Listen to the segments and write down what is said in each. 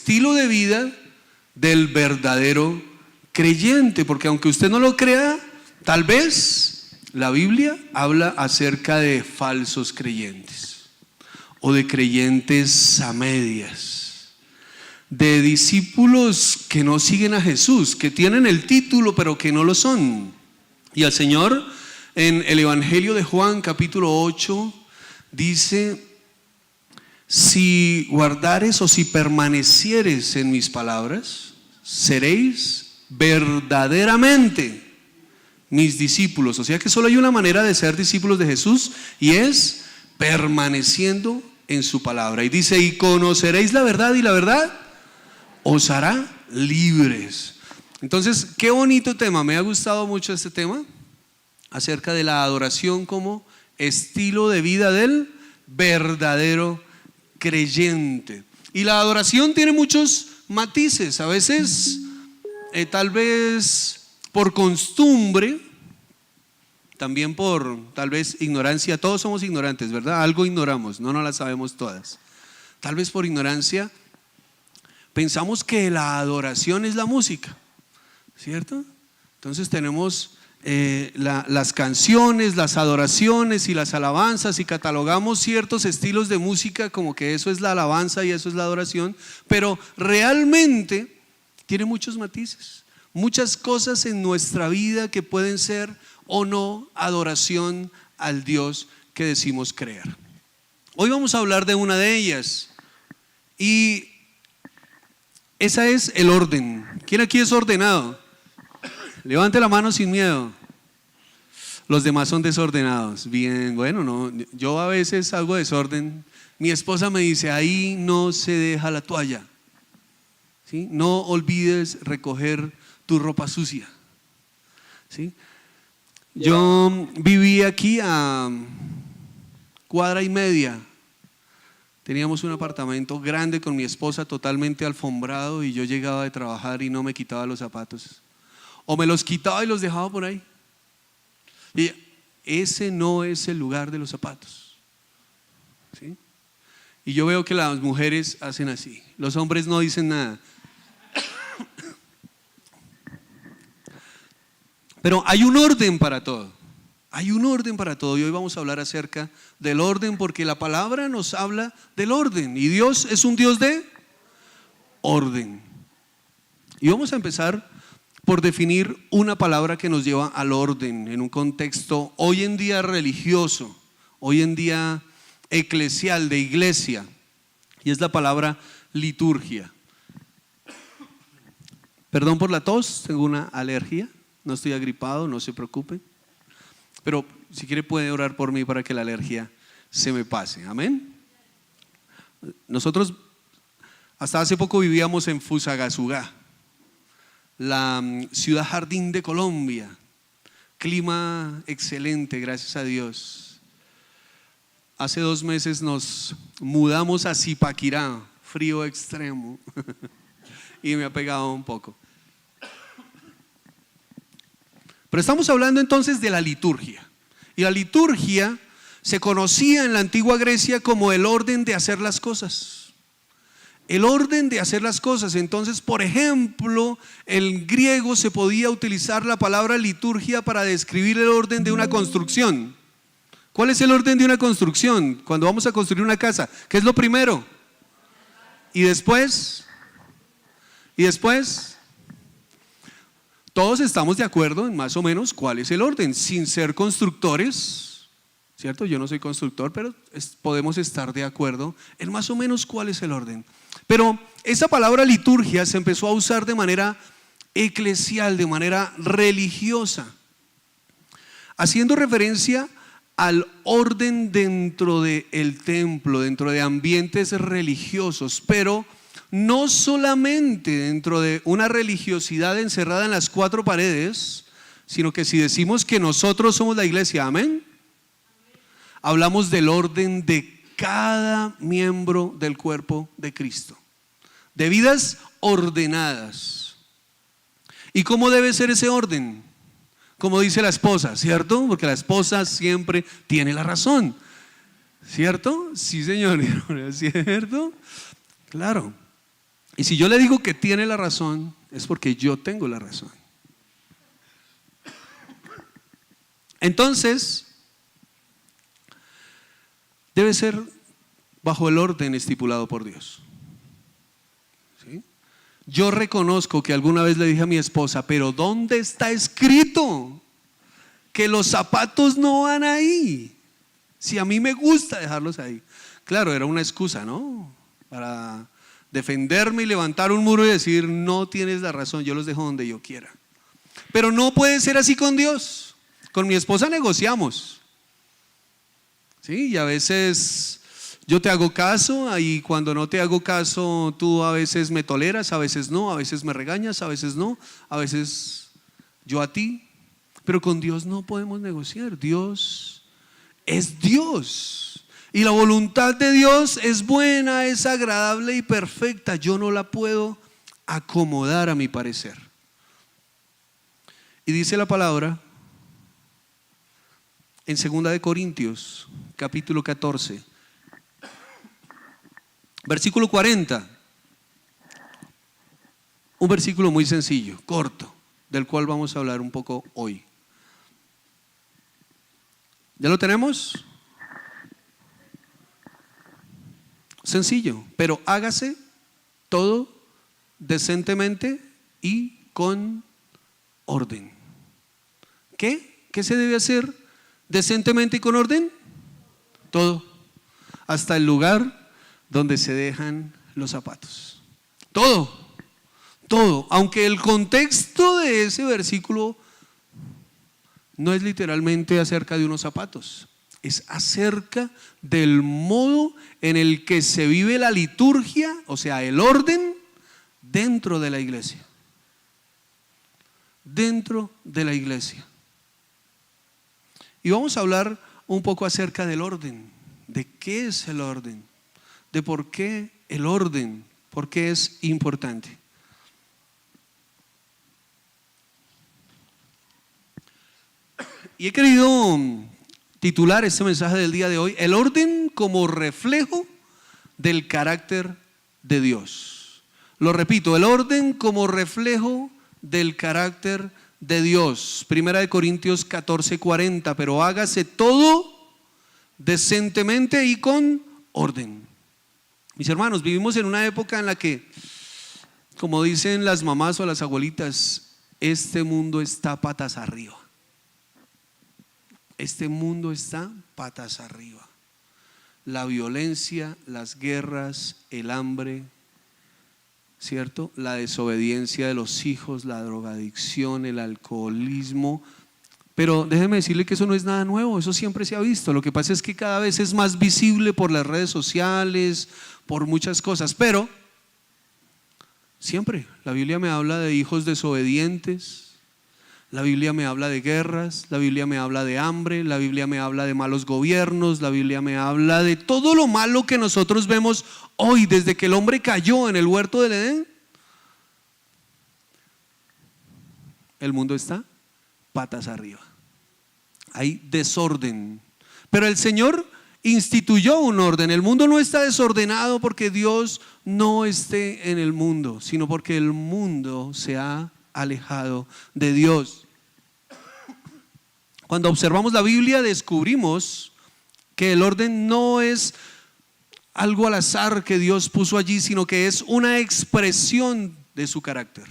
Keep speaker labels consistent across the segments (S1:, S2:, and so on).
S1: estilo de vida del verdadero creyente, porque aunque usted no lo crea, tal vez la Biblia habla acerca de falsos creyentes o de creyentes a medias, de discípulos que no siguen a Jesús, que tienen el título pero que no lo son. Y el Señor en el Evangelio de Juan capítulo 8 dice: si guardares o si permanecieres en mis palabras, seréis verdaderamente mis discípulos. O sea que solo hay una manera de ser discípulos de Jesús, y es permaneciendo en su palabra. Y dice: y conoceréis la verdad, y la verdad os hará libres. Entonces, qué bonito tema. Me ha gustado mucho este tema acerca de la adoración como estilo de vida del verdadero creyente. Y la adoración tiene muchos matices. A veces tal vez por costumbre, también por tal vez ignorancia. Todos somos ignorantes, ¿verdad? Algo ignoramos, no las sabemos todas. Tal vez por ignorancia pensamos que la adoración es la música, ¿cierto? Entonces tenemos las canciones, las adoraciones y las alabanzas, y catalogamos ciertos estilos de música como que eso es la alabanza y eso es la adoración, pero realmente tiene muchos matices, muchas cosas en nuestra vida que pueden ser o no adoración al Dios que decimos creer. Hoy vamos a hablar de una de ellas, y esa es el orden. ¿Quién aquí es ordenado? Levante la mano sin miedo. Los demás son desordenados. Bien, bueno, no, yo a veces hago desorden. Mi esposa me dice: ahí no se deja la toalla, ¿sí? No olvides recoger tu ropa sucia, ¿sí? Yo viví aquí a cuadra y media. Teníamos un apartamento grande con mi esposa, totalmente alfombrado, y yo llegaba de trabajar y no me quitaba los zapatos, o me los quitaba y los dejaba por ahí. Y ese no es el lugar de los zapatos, ¿sí? Y yo veo que las mujeres hacen así, los hombres no dicen nada. Pero hay un orden para todo. Hay un orden para todo, y hoy vamos a hablar acerca del orden, porque la palabra nos habla del orden, y Dios es un Dios de orden. Y vamos a empezar por definir una palabra que nos lleva al orden en un contexto hoy en día religioso, hoy en día eclesial, de iglesia, y es la palabra liturgia. Perdón por la tos, tengo una alergia, no estoy agripado, no se preocupe, pero si quiere puede orar por mí para que la alergia se me pase. Amén. Nosotros hasta hace poco vivíamos en Fusagasugá, la ciudad jardín de Colombia. Clima excelente, gracias a Dios. Hace 2 meses nos mudamos a Zipaquirá, frío extremo, y me ha pegado un poco. Pero estamos hablando entonces de la liturgia, y la liturgia se conocía en la antigua Grecia como el orden de hacer las cosas. El orden de hacer las cosas. Entonces, por ejemplo, en griego se podía utilizar la palabra liturgia para describir el orden de una construcción. ¿Cuál es el orden de una construcción? Cuando vamos a construir una casa, ¿qué es lo primero? Y después, todos estamos de acuerdo en más o menos cuál es el orden, sin ser constructores, ¿cierto? Yo no soy constructor, pero podemos estar de acuerdo en más o menos cuál es el orden. Pero esa palabra liturgia se empezó a usar de manera eclesial, de manera religiosa, haciendo referencia al orden dentro del templo, dentro de ambientes religiosos, pero no solamente dentro de una religiosidad encerrada en las 4 paredes, sino que si decimos que nosotros somos la iglesia, amén, hablamos del orden de cada miembro del cuerpo de Cristo, de vidas ordenadas. ¿Y cómo debe ser ese orden? Como dice la esposa, ¿cierto? Porque la esposa siempre tiene la razón, ¿cierto? Sí, señor, ¿cierto? Claro. Y si yo le digo que tiene la razón, es porque yo tengo la razón. Entonces, debe ser bajo el orden estipulado por Dios. ¿Sí? Yo reconozco que alguna vez le dije a mi esposa, pero ¿dónde está escrito que los zapatos no van ahí? Si a mí me gusta dejarlos ahí. Claro, era una excusa, ¿no? Para defenderme y levantar un muro y decir, no tienes la razón, yo los dejo donde yo quiera. Pero no puede ser así con Dios. Con mi esposa negociamos, ¿sí? Y a veces yo te hago caso, y cuando no te hago caso, tú a veces me toleras, a veces no, a veces me regañas, a veces no, a veces yo a ti. Pero con Dios no podemos negociar. Dios es Dios. Y la voluntad de Dios es buena, es agradable y perfecta. Yo no la puedo acomodar a mi parecer. Y dice la palabra en 2 de Corintios, capítulo 14, versículo 40. Un versículo muy sencillo, corto, del cual vamos a hablar un poco hoy. ¿Ya lo tenemos? Sencillo, pero hágase todo decentemente y con orden. ¿Qué? ¿Qué se debe hacer decentemente y con orden? Todo, hasta el lugar donde se dejan los zapatos. Todo, todo, aunque el contexto de ese versículo no es literalmente acerca de unos zapatos, es acerca del modo en el que se vive la liturgia, o sea, el orden dentro de la iglesia. Dentro de la iglesia. Y vamos a hablar un poco acerca del orden, de qué es el orden, de por qué el orden, por qué es importante. Y he querido titular este mensaje del día de hoy, el orden como reflejo del carácter de Dios. Lo repito, el orden como reflejo del carácter de Dios. 1 Corintios 14:40, pero hágase todo decentemente y con orden. Mis hermanos, vivimos en una época en la que, como dicen las mamás o las abuelitas, este mundo está patas arriba. Este mundo está patas arriba. La violencia, las guerras, el hambre, ¿cierto? La desobediencia de los hijos, la drogadicción, el alcoholismo. Pero déjeme decirle que eso no es nada nuevo, eso siempre se ha visto. Lo que pasa es que cada vez es más visible por las redes sociales, por muchas cosas. Pero siempre la Biblia me habla de hijos desobedientes. La Biblia me habla de guerras, la Biblia me habla de hambre, la Biblia me habla de malos gobiernos, la Biblia me habla de todo lo malo que nosotros vemos hoy desde que el hombre cayó en el huerto del Edén. El mundo está patas arriba. Hay desorden. Pero el Señor instituyó un orden. El mundo no está desordenado porque Dios no esté en el mundo, sino porque el mundo se ha alejado de Dios. Cuando observamos la Biblia descubrimos que el orden no es algo al azar que Dios puso allí, sino que es una expresión de su carácter.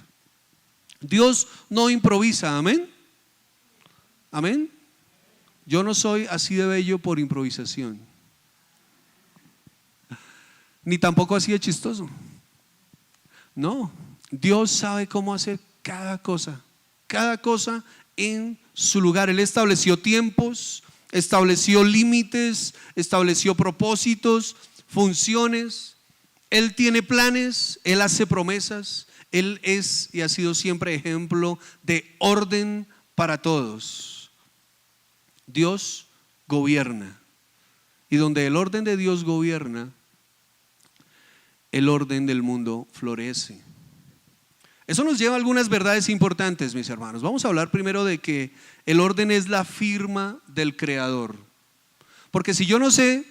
S1: Dios no improvisa, amén. Amén. Yo no soy así de bello por improvisación, ni tampoco así de chistoso. No, Dios sabe cómo hacer cada cosa en su lugar. Él estableció tiempos, estableció límites, estableció propósitos, funciones. Él tiene planes, Él hace promesas. Él es y ha sido siempre ejemplo de orden para todos. Dios gobierna, y donde el orden de Dios gobierna, el orden del mundo florece. Eso nos lleva a algunas verdades importantes, mis hermanos. Vamos a hablar primero de que el orden es la firma del Creador. Porque si yo no sé,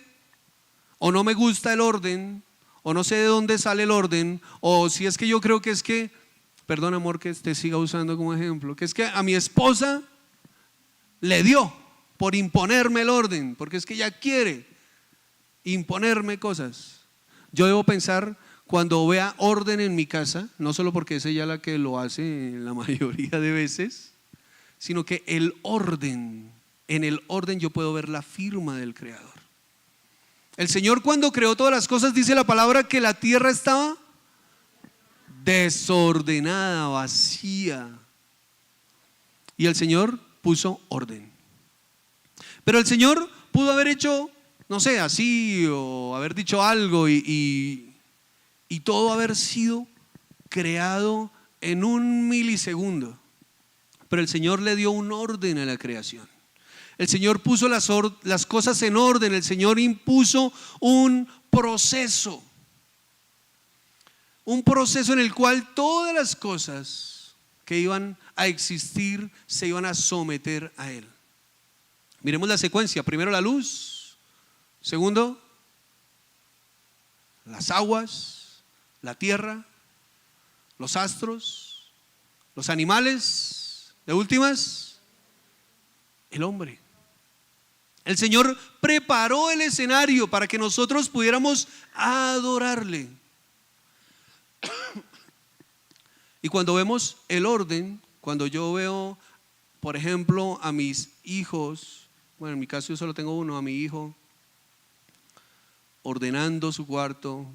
S1: o no me gusta el orden, o no sé de dónde sale el orden, o si es que yo creo que es que, perdón amor que te siga usando como ejemplo, que es que a mi esposa le dio por imponerme el orden, porque es que ella quiere imponerme cosas. Yo debo pensar, cuando vea orden en mi casa, no solo porque es ella la que lo hace la mayoría de veces, sino que el orden, en el orden yo puedo ver la firma del Creador. El Señor, cuando creó todas las cosas, dice la palabra que la tierra estaba desordenada, vacía, y el Señor puso orden. Pero el Señor pudo haber hecho, no sé, así, o haber dicho algo y todo haber sido creado en un milisegundo. Pero el Señor le dio un orden a la creación. El Señor puso las cosas en orden. El Señor impuso un proceso en el cual todas las cosas que iban a existir se iban a someter a Él. Miremos la secuencia. Primero la luz, segundo las aguas, la tierra, los astros, los animales, de últimas el hombre. El Señor preparó el escenario para que nosotros pudiéramos adorarle. Y cuando vemos el orden, cuando yo veo, por ejemplo, a mis hijos, bueno, en mi caso yo solo tengo uno, a mi hijo ordenando su cuarto,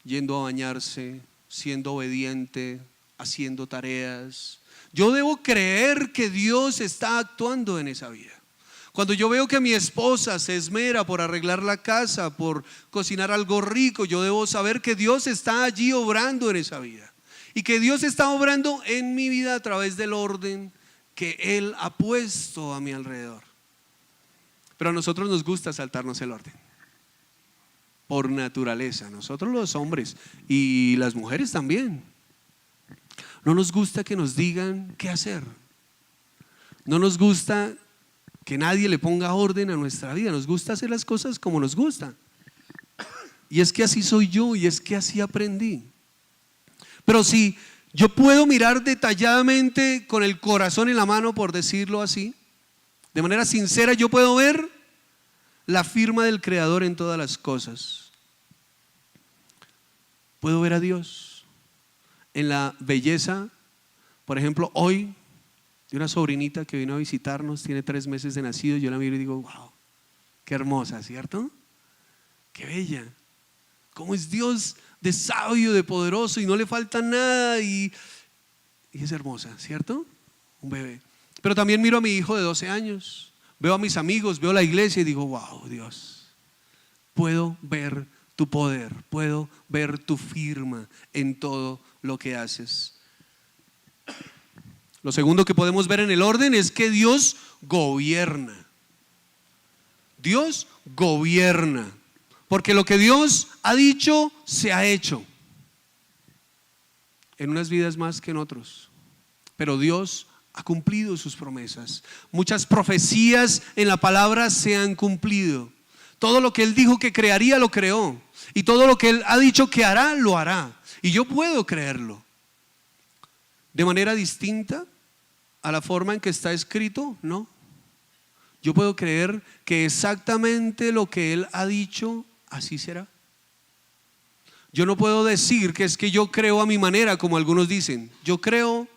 S1: yendo a bañarse, siendo obediente, haciendo tareas, yo debo creer que Dios está actuando en esa vida. Cuando yo veo que mi esposa se esmera por arreglar la casa, por cocinar algo rico, yo debo saber que Dios está allí obrando en esa vida. Y que Dios está obrando en mi vida a través del orden que Él ha puesto a mi alrededor. Pero a nosotros nos gusta saltarnos el orden. Por naturaleza, nosotros los hombres y las mujeres también. No nos gusta que nos digan qué hacer. No nos gusta que nadie le ponga orden a nuestra vida. Nos gusta hacer las cosas como nos gustan. Y es que así soy yo, y es que así aprendí. Pero si yo puedo mirar detalladamente con el corazón en la mano, por decirlo así, de manera sincera, yo puedo ver la firma del Creador en todas las cosas. Puedo ver a Dios en la belleza, por ejemplo, hoy, de una sobrinita que vino a visitarnos, tiene 3 meses de nacido. Yo la miro y digo, wow, qué hermosa, ¿cierto? Qué bella. Cómo es Dios de sabio, de poderoso, y no le falta nada, y es hermosa, ¿cierto? Un bebé. Pero también miro a mi hijo de 12 años, veo a mis amigos, veo la iglesia y digo, wow, Dios, puedo ver tu poder, puedo ver tu firma en todo lo que haces. Lo segundo que podemos ver en el orden es que Dios gobierna. Dios gobierna, porque lo que Dios ha dicho se ha hecho, en unas vidas más que en otros, pero Dios ha cumplido sus promesas. Muchas profecías en la palabra se han cumplido. Todo lo que Él dijo que crearía lo creó, y todo lo que Él ha dicho que hará lo hará, y yo puedo creerlo. De manera distinta a la forma en que está escrito, no. Yo puedo creer que exactamente lo que Él ha dicho, así será. Yo no puedo decir que es que yo creo a mi manera, como algunos dicen. Yo creo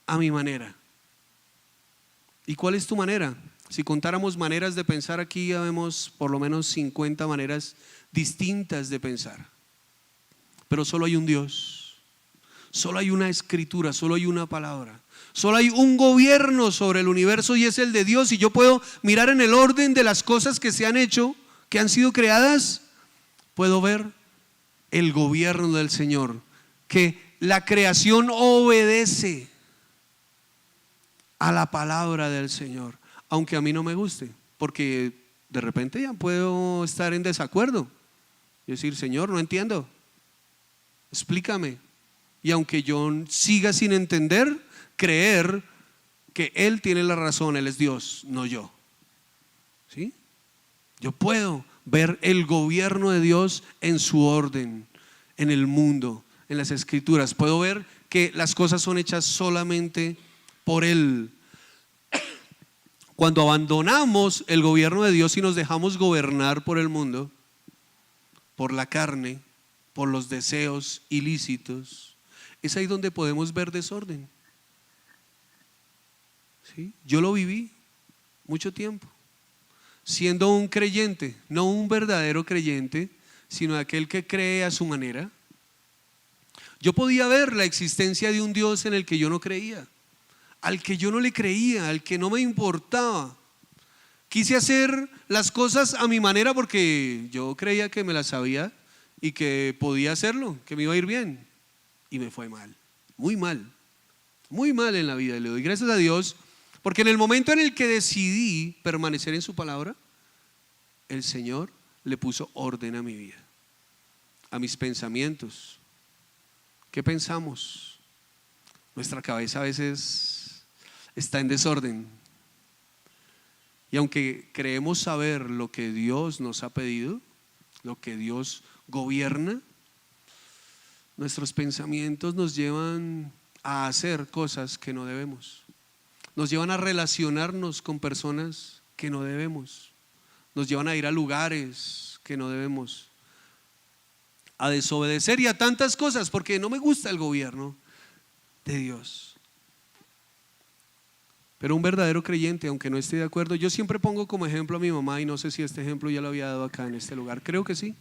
S1: a mi manera. ¿Y cuál es tu manera? Si contáramos maneras de pensar, aquí ya vemos por lo menos 50 maneras distintas de pensar. Pero solo hay un Dios, solo hay una escritura, solo hay una palabra, solo hay un gobierno sobre el universo, y es el de Dios. Y yo puedo mirar en el orden de las cosas que se han hecho, que han sido creadas, puedo ver el gobierno del Señor, que la creación obedece a la palabra del Señor, aunque a mí no me guste, porque de repente ya puedo estar en desacuerdo y decir, Señor, no entiendo, explícame. Y aunque yo siga sin entender, creer que Él tiene la razón, Él es Dios, no yo. ¿Sí? Yo puedo ver el gobierno de Dios en su orden. en el mundo, en las Escrituras. Puedo ver que las cosas son hechas solamente por Él. Cuando abandonamos el gobierno de Dios y nos dejamos gobernar por el mundo, por la carne, por los deseos ilícitos, es ahí donde podemos ver desorden. ¿Sí? Yo lo viví mucho tiempo, siendo un creyente, no un verdadero creyente, sino aquel que cree a su manera. Yo podía ver la existencia de un Dios en el que yo no creía, al que yo no le creía, al que no me importaba. Quise hacer las cosas a mi manera porque yo creía que me las sabía y que podía hacerlo, que me iba a ir bien. Y me fue mal, muy mal en la vida. Y le doy gracias a Dios porque en el momento en el que decidí permanecer en su palabra, el Señor le puso orden a mi vida, a mis pensamientos. ¿Qué pensamos? Nuestra cabeza a veces está en desorden. Y aunque creemos saber lo que Dios nos ha pedido, lo que Dios gobierna, nuestros pensamientos nos llevan a hacer cosas que no debemos. Nos llevan a relacionarnos con personas que no debemos. Nos llevan a ir a lugares que no debemos. A desobedecer y a tantas cosas porque no me gusta el gobierno de Dios. Pero un verdadero creyente, aunque no esté de acuerdo, yo siempre pongo como ejemplo a mi mamá, y no sé si este ejemplo ya lo había dado acá en este lugar, creo que sí.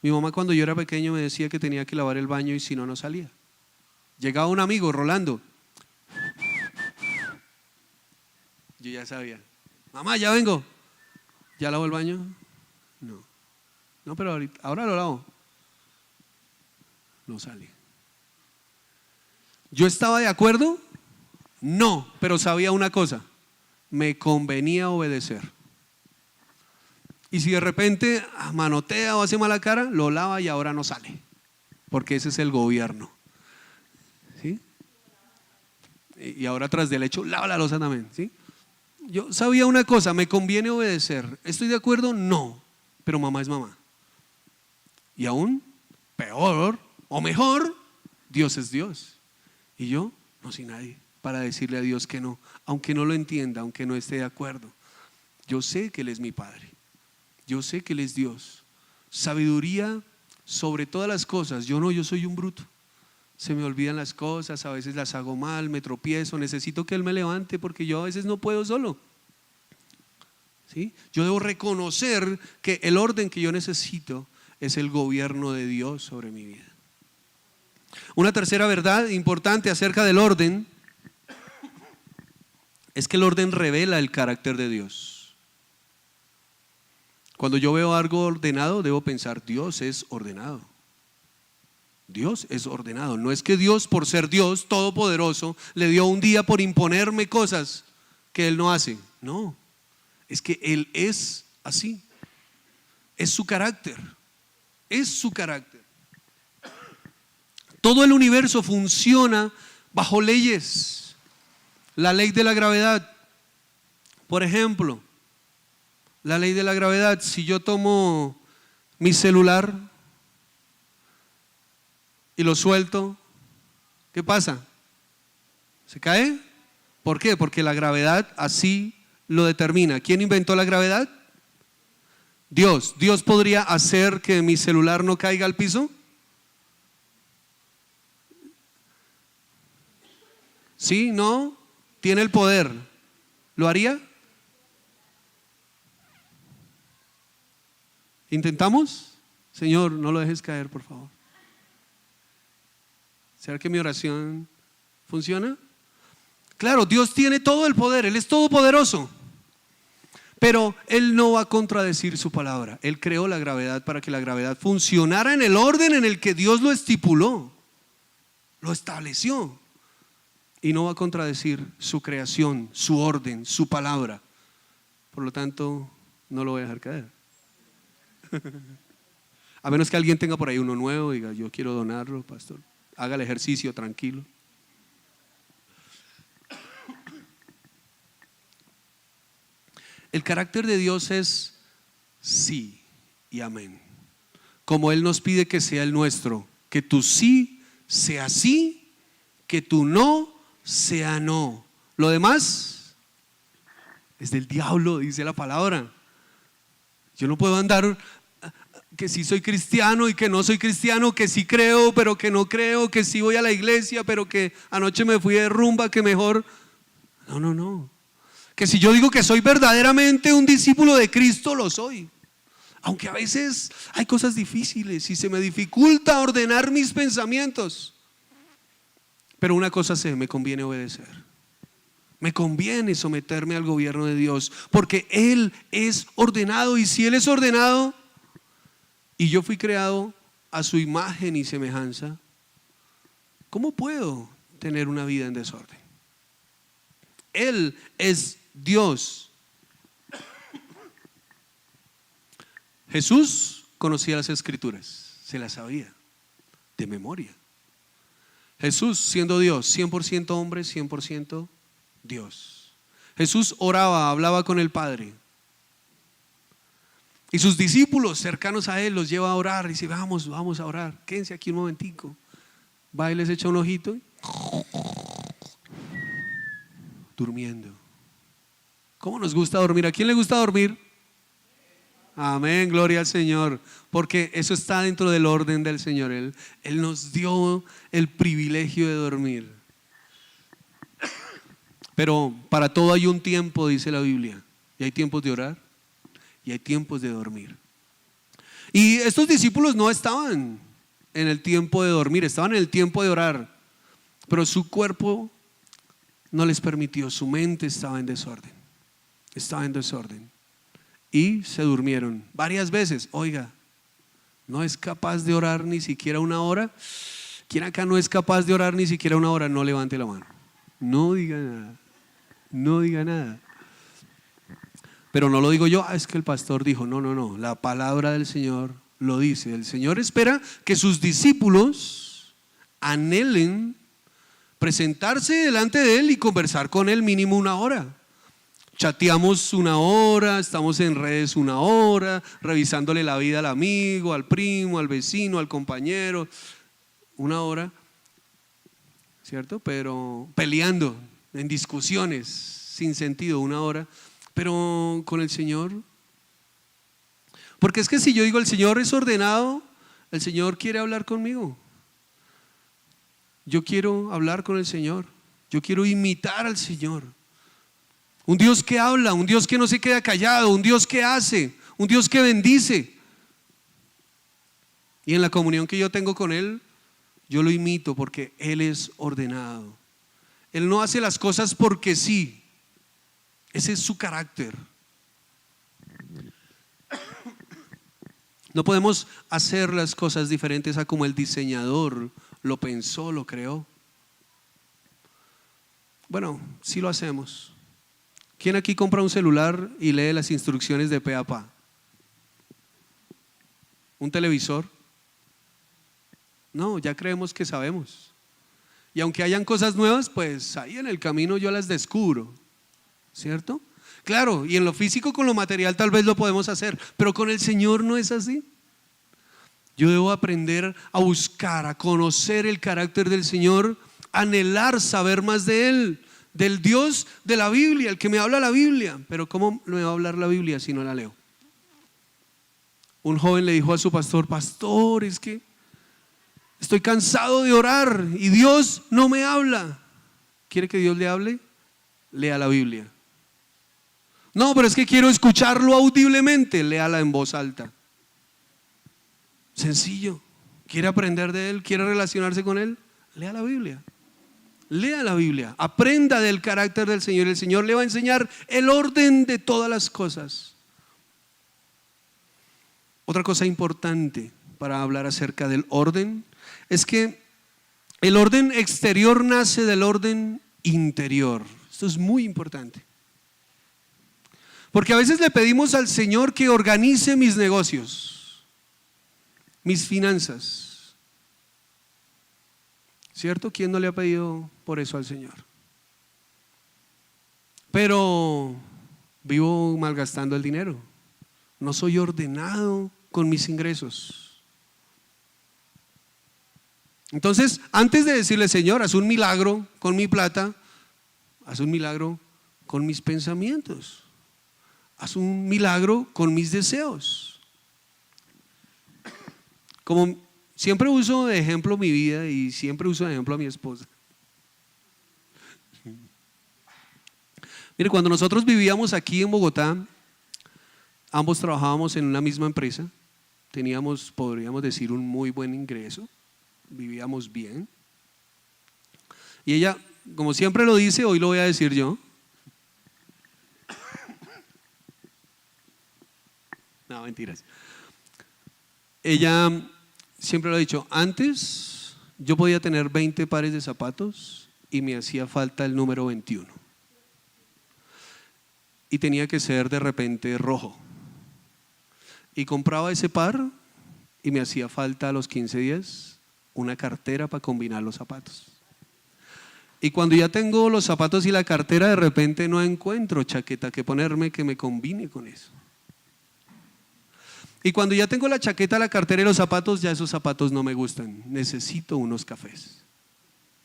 S1: Mi mamá cuando yo era pequeño me decía que tenía que lavar el baño y si no, no salía. Llegaba un amigo, Rolando, yo ya sabía, mamá, ya vengo. ¿Ya lavó el baño? No, pero ahora lo lavo. No sale. ¿Yo estaba de acuerdo? No, pero sabía una cosa, me convenía obedecer. Y si de repente manotea o hace mala cara, lo lava y ahora no sale, porque ese es el gobierno. ¿Sí? Y ahora tras del hecho, lava la loza también. ¿Sí? Yo sabía una cosa, me conviene obedecer. ¿Estoy de acuerdo? No, pero mamá es mamá. Y aún peor o mejor, Dios es Dios. Y yo no soy nadie para decirle a Dios que no, aunque no lo entienda, aunque no esté de acuerdo. Yo sé que Él es mi Padre, yo sé que Él es Dios. Sabiduría sobre todas las cosas. Yo soy un bruto. Se me olvidan las cosas, a veces las hago mal, me tropiezo, necesito que Él me levante porque yo a veces no puedo solo. ¿Sí? Yo debo reconocer que el orden que yo necesito es el gobierno de Dios sobre mi vida. Una tercera verdad importante acerca del orden es que el orden revela el carácter de Dios. Cuando yo veo algo ordenado, debo pensar, Dios es ordenado. Dios es ordenado. No es que Dios, por ser Dios todopoderoso, le dio un día por imponerme cosas que Él no hace. No, es que Él es así. Es su carácter. Es su carácter. Todo el universo funciona bajo leyes. La ley de la gravedad, por ejemplo, la ley de la gravedad. Si yo tomo mi celular y lo suelto, ¿qué pasa? ¿Se cae? ¿Por qué? Porque la gravedad así lo determina. ¿Quién inventó la gravedad? Dios. ¿Dios podría hacer que mi celular no caiga al piso? ¿Sí? ¿No? Tiene el poder. ¿Lo haría? ¿Intentamos? Señor, no lo dejes caer, por favor. ¿Será que mi oración funciona? Claro, Dios tiene todo el poder, Él es todopoderoso. Pero Él no va a contradecir su palabra. Él creó la gravedad para que la gravedad funcionara en el orden en el que Dios lo estipuló, lo estableció. Y no va a contradecir su creación, su orden, su palabra. Por lo tanto, no lo voy a dejar caer. A menos que alguien tenga por ahí uno nuevo y diga, yo quiero donarlo, pastor. Haga el ejercicio tranquilo. El carácter de Dios es sí y amén. como Él nos pide que sea el nuestro. Que tu sí sea sí, que tu no sea no. Lo demás es del diablo, dice la palabra. Yo no puedo andar que sí soy cristiano y que no soy cristiano, que sí creo pero que no creo, que sí voy a la iglesia pero que anoche me fui de rumba, que mejor. No. Que si yo digo que soy verdaderamente un discípulo de Cristo, lo soy. Aunque a veces hay cosas difíciles y se me dificulta ordenar mis pensamientos. Pero una cosa sé, me conviene obedecer. Me conviene someterme al gobierno de Dios, porque Él es ordenado, y si Él es ordenado y yo fui creado a su imagen y semejanza, ¿cómo puedo tener una vida en desorden? Él es Dios. Jesús conocía las Escrituras, se las sabía de memoria. Jesús, siendo Dios, 100% hombre, 100% Dios. Jesús oraba, hablaba con el Padre. Y sus discípulos cercanos a Él los lleva a orar. Y dice, vamos a orar, quédense aquí un momentico. Va y les echa un ojito, durmiendo. ¿Cómo nos gusta dormir? ¿A quién le gusta dormir? Amén, gloria al Señor, porque eso está dentro del orden del Señor. Él nos dio el privilegio de dormir. Pero para todo hay un tiempo, dice la Biblia. Y hay tiempos de orar y hay tiempos de dormir. Y estos discípulos no estaban en el tiempo de dormir, estaban en el tiempo de orar. Pero su cuerpo no les permitió, su mente estaba en desorden. Estaba en desorden. Y se durmieron varias veces. Oiga, ¿no es capaz de orar ni siquiera una hora? ¿Quién acá no es capaz de orar ni siquiera una hora? No levante la mano. No diga nada. No diga nada. Pero no lo digo yo, es que el pastor dijo. No. La palabra del Señor lo dice. El Señor espera que sus discípulos anhelen presentarse delante de Él y conversar con Él mínimo una hora. Chateamos una hora, estamos en redes una hora, revisándole la vida al amigo, al primo, al vecino, al compañero, una hora, ¿cierto? Pero peleando en discusiones sin sentido, una hora. Pero con el Señor, porque es que si yo digo el Señor es ordenado, el Señor quiere hablar conmigo. Yo quiero hablar con el Señor, yo quiero imitar al Señor. Un Dios que habla, un Dios que no se queda callado, un Dios que hace, un Dios que bendice. Y en la comunión que yo tengo con Él, yo lo imito porque Él es ordenado. Él no hace las cosas porque sí. Ese es su carácter. No podemos hacer las cosas diferentes a como el diseñador lo pensó, lo creó. Bueno, sí lo hacemos. ¿Quién aquí compra un celular y lee las instrucciones de pe a pa? ¿Un televisor? No, ya creemos que sabemos. Y aunque hayan cosas nuevas, pues ahí en el camino yo las descubro, ¿cierto? Claro, y en lo físico con lo material tal vez lo podemos hacer, pero con el Señor no es así. Yo debo aprender a buscar, a conocer el carácter del Señor, anhelar saber más de Él, del Dios de la Biblia, el que me habla la Biblia. Pero ¿cómo me va a hablar la Biblia si no la leo? Un joven le dijo a su pastor: pastor, es que estoy cansado de orar y Dios no me habla. ¿Quiere que Dios le hable? Lea la Biblia. No, pero es que quiero escucharlo audiblemente. Léala en voz alta. Sencillo. ¿Quiere aprender de Él? ¿Quiere relacionarse con Él? Lea la Biblia. Lea la Biblia, aprenda del carácter del Señor. El Señor le va a enseñar el orden de todas las cosas. Otra cosa importante para hablar acerca del orden es que el orden exterior nace del orden interior. Esto es muy importante. Porque a veces le pedimos al Señor que organice mis negocios, mis finanzas. ¿Cierto? ¿Quién no le ha pedido por eso al Señor? Pero vivo malgastando el dinero. No soy ordenado con mis ingresos. Entonces, antes de decirle, Señor, haz un milagro con mi plata, haz un milagro con mis pensamientos, haz un milagro con mis deseos. Como siempre uso de ejemplo mi vida y siempre uso de ejemplo a mi esposa. Mire, cuando nosotros vivíamos aquí en Bogotá, ambos trabajábamos en una misma empresa, teníamos, podríamos decir, un muy buen ingreso, vivíamos bien. Y ella, como siempre lo dice, hoy lo voy a decir yo. No, mentiras. Ella siempre lo ha dicho, antes yo podía tener 20 pares de zapatos y me hacía falta el número 21. Y tenía que ser de repente rojo. Y compraba ese par y me hacía falta a los 15 días una cartera para combinar los zapatos. Y cuando ya tengo los zapatos y la cartera, de repente no encuentro chaqueta que ponerme que me combine con eso. Y cuando ya tengo la chaqueta, la cartera y los zapatos, ya esos zapatos no me gustan. Necesito unos cafés.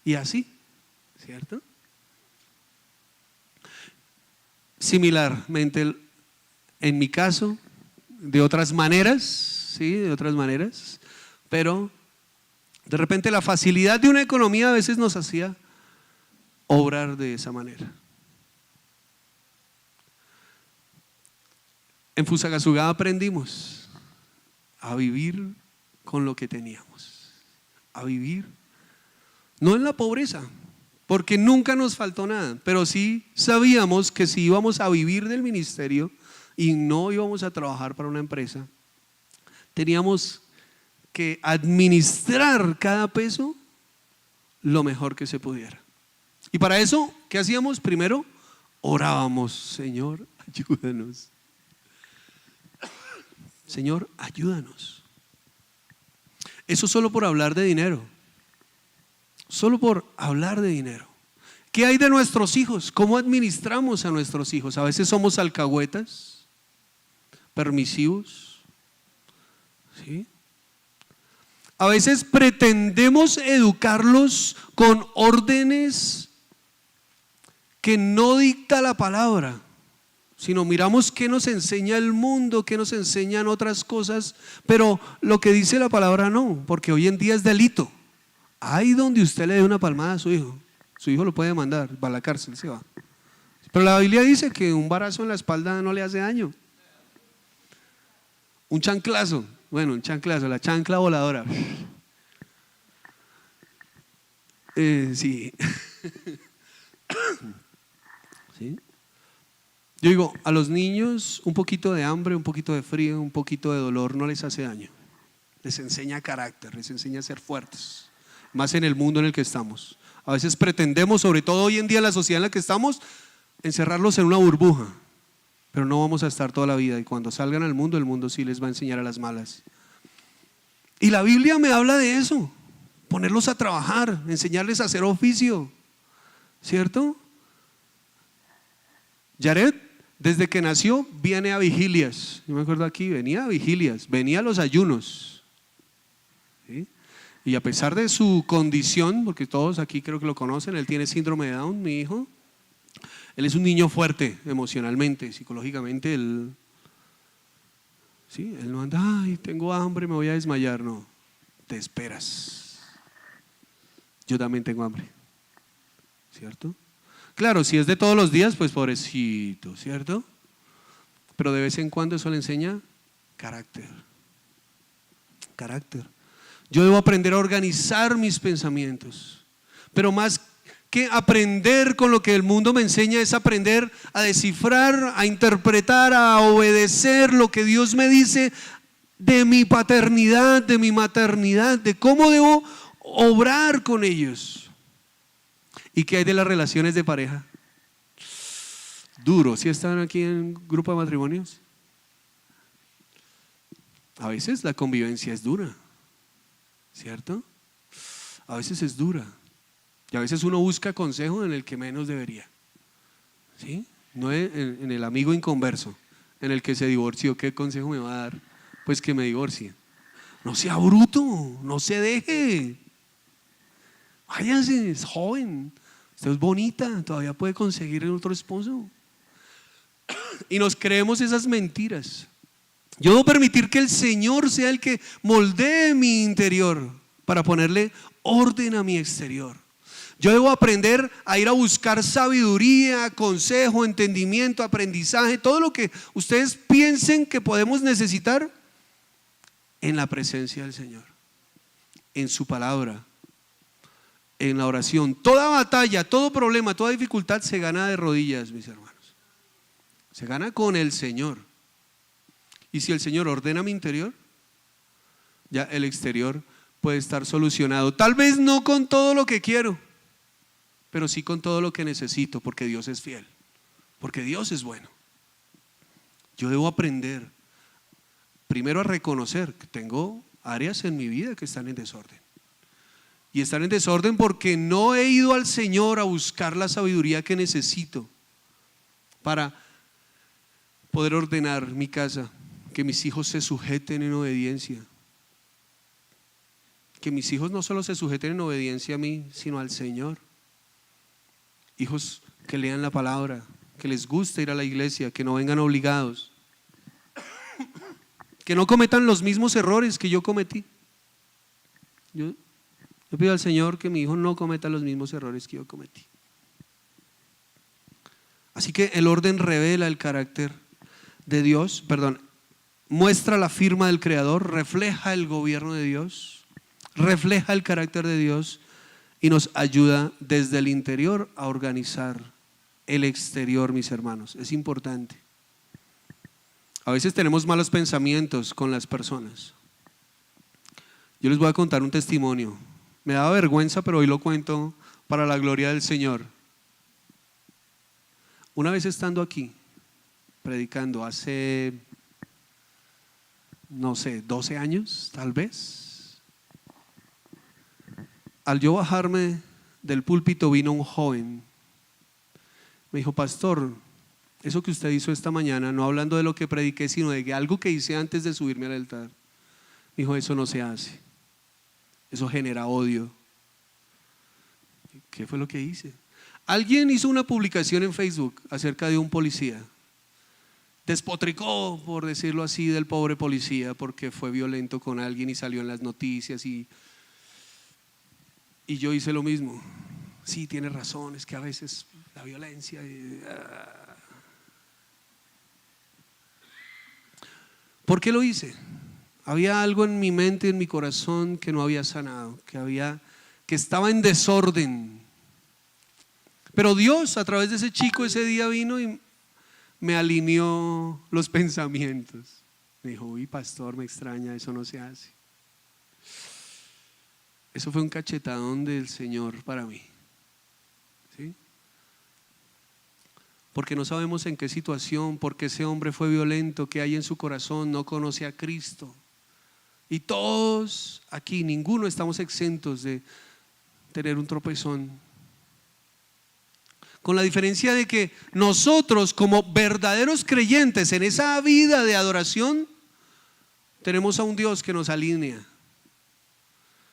S1: Y así, ¿cierto? Similarmente, en mi caso, de otras maneras, sí, de otras maneras, pero de repente la facilidad de una economía a veces nos hacía obrar de esa manera. En Fusagasugá aprendimos a vivir con lo que teníamos, a vivir no en la pobreza, porque nunca nos faltó nada, pero sí sabíamos que si íbamos a vivir del ministerio y no íbamos a trabajar para una empresa, teníamos que administrar cada peso lo mejor que se pudiera. Y para eso, ¿qué hacíamos? Primero, orábamos, Señor, ayúdanos. Señor, ayúdanos. Eso solo por hablar de dinero. Solo por hablar de dinero. ¿Qué hay de nuestros hijos? ¿Cómo administramos a nuestros hijos? A veces somos alcahuetas, permisivos, ¿sí? A veces pretendemos educarlos con órdenes que no dicta la palabra, sino miramos qué nos enseña el mundo, qué nos enseñan otras cosas, pero lo que dice la palabra no, porque hoy en día es delito. Ahí donde usted le dé una palmada a su hijo lo puede mandar, va a la cárcel, se va. Pero la Biblia dice que un barazo en la espalda no le hace daño. Un chanclazo, bueno, un chanclazo, la chancla voladora. Sí. ¿Sí? Yo digo, a los niños un poquito de hambre, un poquito de frío, un poquito de dolor no les hace daño. Les enseña carácter, les enseña a ser fuertes. Más en el mundo en el que estamos. A veces pretendemos, sobre todo hoy en día en la sociedad en la que estamos, encerrarlos en una burbuja, pero no vamos a estar toda la vida, y cuando salgan al mundo, el mundo sí les va a enseñar a las malas. Y la Biblia me habla de eso, ponerlos a trabajar, enseñarles a hacer oficio, ¿cierto? Yaret, desde que nació, viene a vigilias. Yo me acuerdo aquí, venía a vigilias, venía a los ayunos, ¿sí? Y a pesar de su condición, porque todos aquí creo que lo conocen, él tiene síndrome de Down, mi hijo. Él es un niño fuerte emocionalmente, psicológicamente. Él no anda, ay, tengo hambre, me voy a desmayar. No, te esperas. Yo también tengo hambre, ¿cierto? Claro, si es de todos los días, pues pobrecito, ¿cierto? Pero de vez en cuando eso le enseña carácter. Carácter. Yo debo aprender a organizar mis pensamientos, pero más que aprender con lo que el mundo me enseña es aprender a descifrar, a interpretar, a obedecer lo que Dios me dice de mi paternidad, de mi maternidad, de cómo debo obrar con ellos. ¿Y qué hay de las relaciones de pareja? Duro. ¿Sí están aquí en grupo de matrimonios? A veces la convivencia es dura, ¿cierto? A veces es dura. Y a veces uno busca consejo en el que menos debería, ¿sí? No en el amigo inconverso, en el que se divorció. ¿Qué consejo me va a dar? Pues que me divorcie. No sea bruto, no se deje. váyase, es joven, usted es bonita, todavía puede conseguir otro esposo. Y nos creemos esas mentiras. Yo debo permitir que el Señor sea el que moldee mi interior para ponerle orden a mi exterior. Yo debo aprender a ir a buscar sabiduría, consejo, entendimiento, aprendizaje, todo lo que ustedes piensen que podemos necesitar en la presencia del Señor, en su palabra, en la oración. Toda batalla, todo problema, toda dificultad se gana de rodillas, mis hermanos. Se gana con el Señor. Y si el Señor ordena mi interior, ya el exterior puede estar solucionado. Tal vez no con todo lo que quiero, pero sí con todo lo que necesito, porque Dios es fiel, porque Dios es bueno. Yo debo aprender primero a reconocer que tengo áreas en mi vida que están en desorden. Y están en desorden porque no he ido al Señor a buscar la sabiduría que necesito para poder ordenar mi casa, que mis hijos se sujeten en obediencia. Que mis hijos no solo se sujeten en obediencia a mí, sino al Señor. Hijos que lean la palabra, que les guste ir a la iglesia, que no vengan obligados, que no cometan los mismos errores que yo cometí. Yo pido al Señor que mi hijo no cometa los mismos errores que yo cometí. Así que el orden revela el carácter de Dios, muestra la firma del Creador, refleja el gobierno de Dios, refleja el carácter de Dios y nos ayuda desde el interior a organizar el exterior, mis hermanos. Es importante. A veces tenemos malos pensamientos con las personas. Yo les voy a contar un testimonio. Me daba vergüenza, pero hoy lo cuento para la gloria del Señor. Una vez estando aquí, predicando hace, no sé, 12 años, tal vez. Al yo bajarme del púlpito vino un joven. Me dijo: pastor, eso que usted hizo esta mañana, no hablando de lo que prediqué, sino de algo que hice antes de subirme al altar. Me dijo: eso no se hace. Eso genera odio. ¿Qué fue lo que hice? Alguien hizo una publicación en Facebook acerca de un policía. Despotricó, por decirlo así, del pobre policía porque fue violento con alguien y salió en las noticias y yo hice lo mismo. Sí, tiene razón, es que a veces la violencia ¿Por qué lo hice? Había algo en mi mente, en mi corazón que no había sanado, que estaba en desorden. Pero Dios, a través de ese chico, ese día vino y me alineó los pensamientos. Me dijo: uy, pastor, me extraña, eso no se hace. Eso fue un cachetadón del Señor para mí. ¿Sí? Porque no sabemos en qué situación, porque ese hombre fue violento, qué hay en su corazón, no conoce a Cristo. Y todos aquí, ninguno estamos exentos de tener un tropezón. Con la diferencia de que nosotros, como verdaderos creyentes en esa vida de adoración, tenemos a un Dios que nos alinea,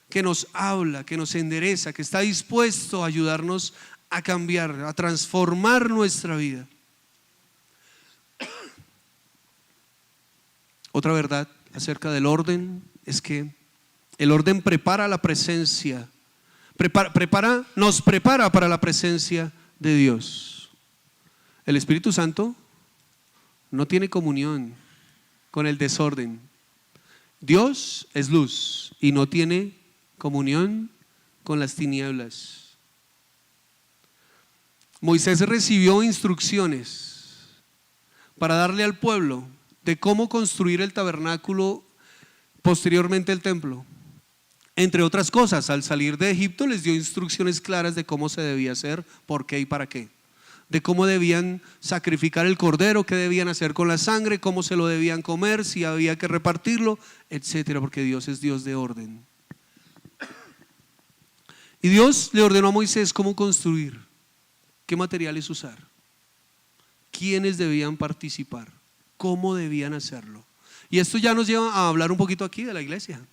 S1: que nos habla, que nos endereza, que está dispuesto a ayudarnos a cambiar, a transformar nuestra vida. Otra verdad acerca del orden es que el orden prepara la presencia, nos prepara para la presencia de Dios. El Espíritu Santo no tiene comunión con el desorden. Dios es luz y no tiene comunión con las tinieblas. Moisés recibió instrucciones para darle al pueblo de cómo construir el tabernáculo, posteriormente el templo. Entre otras cosas, al salir de Egipto les dio instrucciones claras de cómo se debía hacer, por qué y para qué. De cómo debían sacrificar el cordero, qué debían hacer con la sangre, cómo se lo debían comer, si había que repartirlo, etcétera, porque Dios es Dios de orden. Y Dios le ordenó a Moisés cómo construir, qué materiales usar, quiénes debían participar, cómo debían hacerlo. Y esto ya nos lleva a hablar un poquito aquí de la iglesia.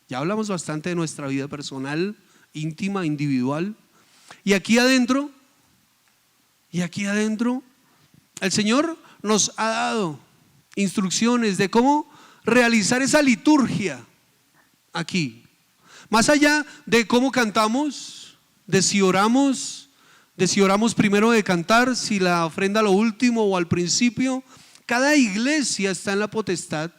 S1: Ya hablamos bastante de nuestra vida personal íntima, individual. Y aquí adentro, el Señor nos ha dado instrucciones de cómo realizar esa liturgia aquí. Más allá de cómo cantamos, de si oramos primero de cantar, si la ofrenda a lo último o al principio, cada iglesia está en la potestad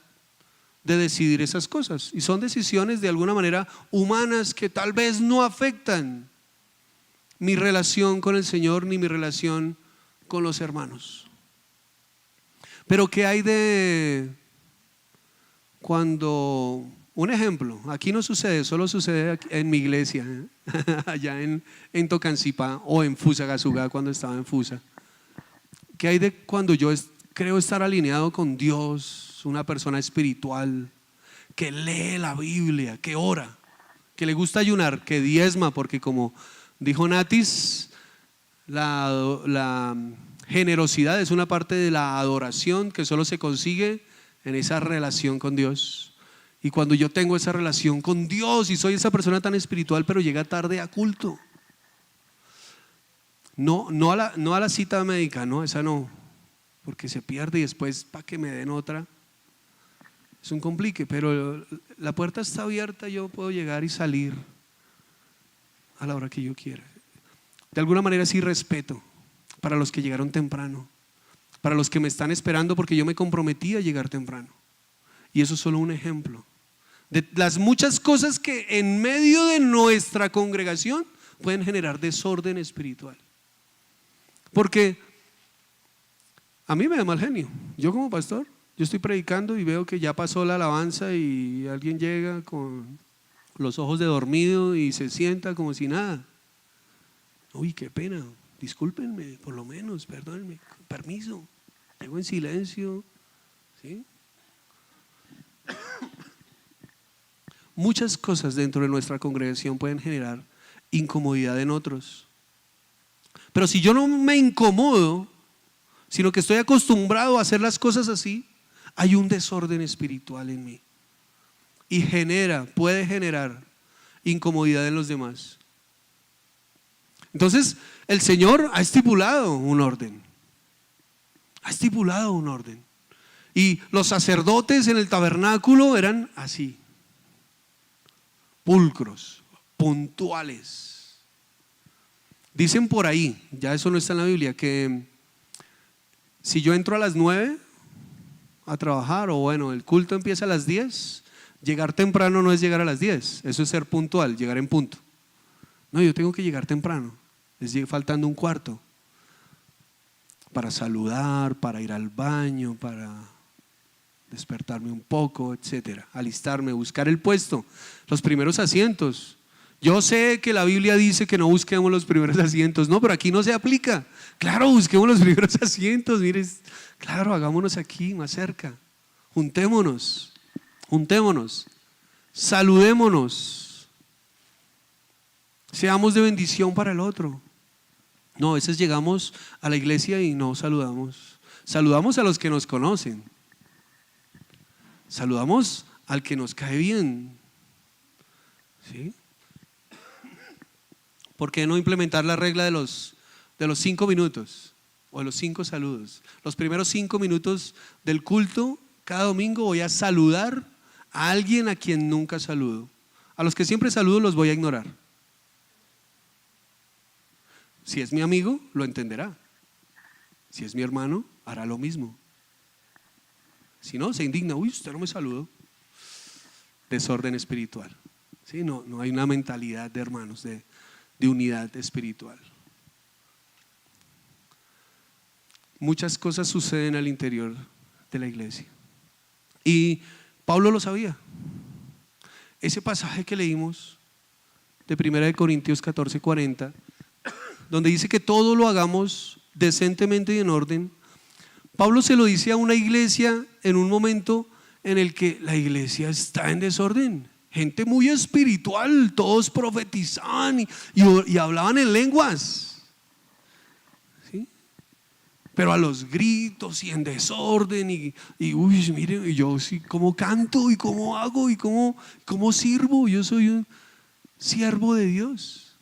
S1: de decidir esas cosas. Y son decisiones de alguna manera humanas que tal vez no afectan mi relación con el Señor ni mi relación con los hermanos. Pero ¿qué hay de cuando, un ejemplo, aquí no sucede, solo sucede en mi iglesia, allá en Tocancipá o en Fusagasugá cuando estaba en Fusa? ¿Qué hay de cuando yo creo estar alineado con Dios, una persona espiritual, que lee la Biblia, que ora, que le gusta ayunar, que diezma, porque como dijo Natis, la generosidad es una parte de la adoración que solo se consigue en esa relación con Dios? Y cuando yo tengo esa relación con Dios y soy esa persona tan espiritual, pero llega tarde a culto, no a la cita médica, no, esa no, porque se pierde y después para que me den otra es un complique, pero la puerta está abierta, yo puedo llegar y salir a la hora que yo quiera. De alguna manera sí respeto para los que llegaron temprano, para los que me están esperando, porque yo me comprometí a llegar temprano. Y eso es solo un ejemplo de las muchas cosas que en medio de nuestra congregación pueden generar desorden espiritual. Porque a mí me da mal genio. Yo como pastor, yo estoy predicando y veo que ya pasó la alabanza y alguien llega con los ojos de dormido y se sienta como si nada. Uy, qué pena, discúlpenme, por lo menos, perdónenme, permiso, llego en silencio, ¿sí? Muchas cosas dentro de nuestra congregación pueden generar incomodidad en otros. Pero si yo no me incomodo, sino que estoy acostumbrado a hacer las cosas así, hay un desorden espiritual en mí y puede generar incomodidad en los demás. Entonces el Señor ha estipulado un orden, y los sacerdotes en el tabernáculo eran así, pulcros, puntuales. Dicen por ahí, ya eso no está en la Biblia, que si yo entro a las 9 a trabajar, o bueno, el culto empieza a las 10, llegar temprano no es llegar a las 10, eso es ser puntual, llegar en punto. No, yo tengo que llegar temprano, faltando un cuarto, para saludar, para ir al baño, para despertarme un poco, etcétera, alistarme, buscar el puesto, los primeros asientos. Yo sé que la Biblia dice que no busquemos los primeros asientos, no, pero aquí no se aplica. Claro, busquemos los primeros asientos, mire, claro, hagámonos aquí más cerca, juntémonos, saludémonos, seamos de bendición para el otro. No, a veces llegamos a la iglesia y no saludamos a los que nos conocen, saludamos al que nos cae bien, ¿sí? ¿Por qué no implementar la regla de los 5 minutos o de los 5 saludos? Los primeros 5 minutos del culto, cada domingo voy a saludar a alguien a quien nunca saludo. A los que siempre saludo los voy a ignorar. Si es mi amigo, lo entenderá. Si es mi hermano, hará lo mismo. Si no, se indigna, uy, usted no me saludó. Desorden espiritual, ¿sí? No hay una mentalidad de hermanos, de unidad espiritual. Muchas cosas suceden al interior de la iglesia y Pablo lo sabía. Ese pasaje que leímos de 1 Corintios 14:40, donde dice que todo lo hagamos decentemente y en orden, Pablo se lo dice a una iglesia en un momento en el que la iglesia está en desorden. Gente muy espiritual, todos profetizaban y hablaban en lenguas, ¿sí? Pero a los gritos y en desorden y uy, miren, y yo sí, ¿cómo canto y cómo hago y cómo sirvo? Yo soy siervo de Dios.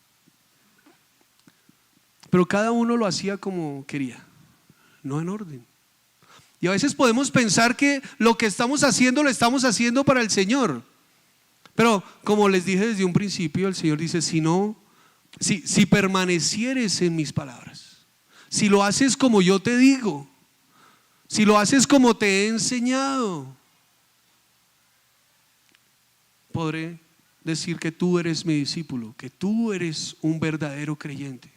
S1: Pero cada uno lo hacía como quería, no en orden. Y a veces podemos pensar que lo que estamos haciendo lo estamos haciendo para el Señor. Pero como les dije desde un principio, el Señor dice, si permanecieres en mis palabras, si lo haces como yo te digo, si lo haces como te he enseñado, podré decir que tú eres mi discípulo, que tú eres un verdadero creyente.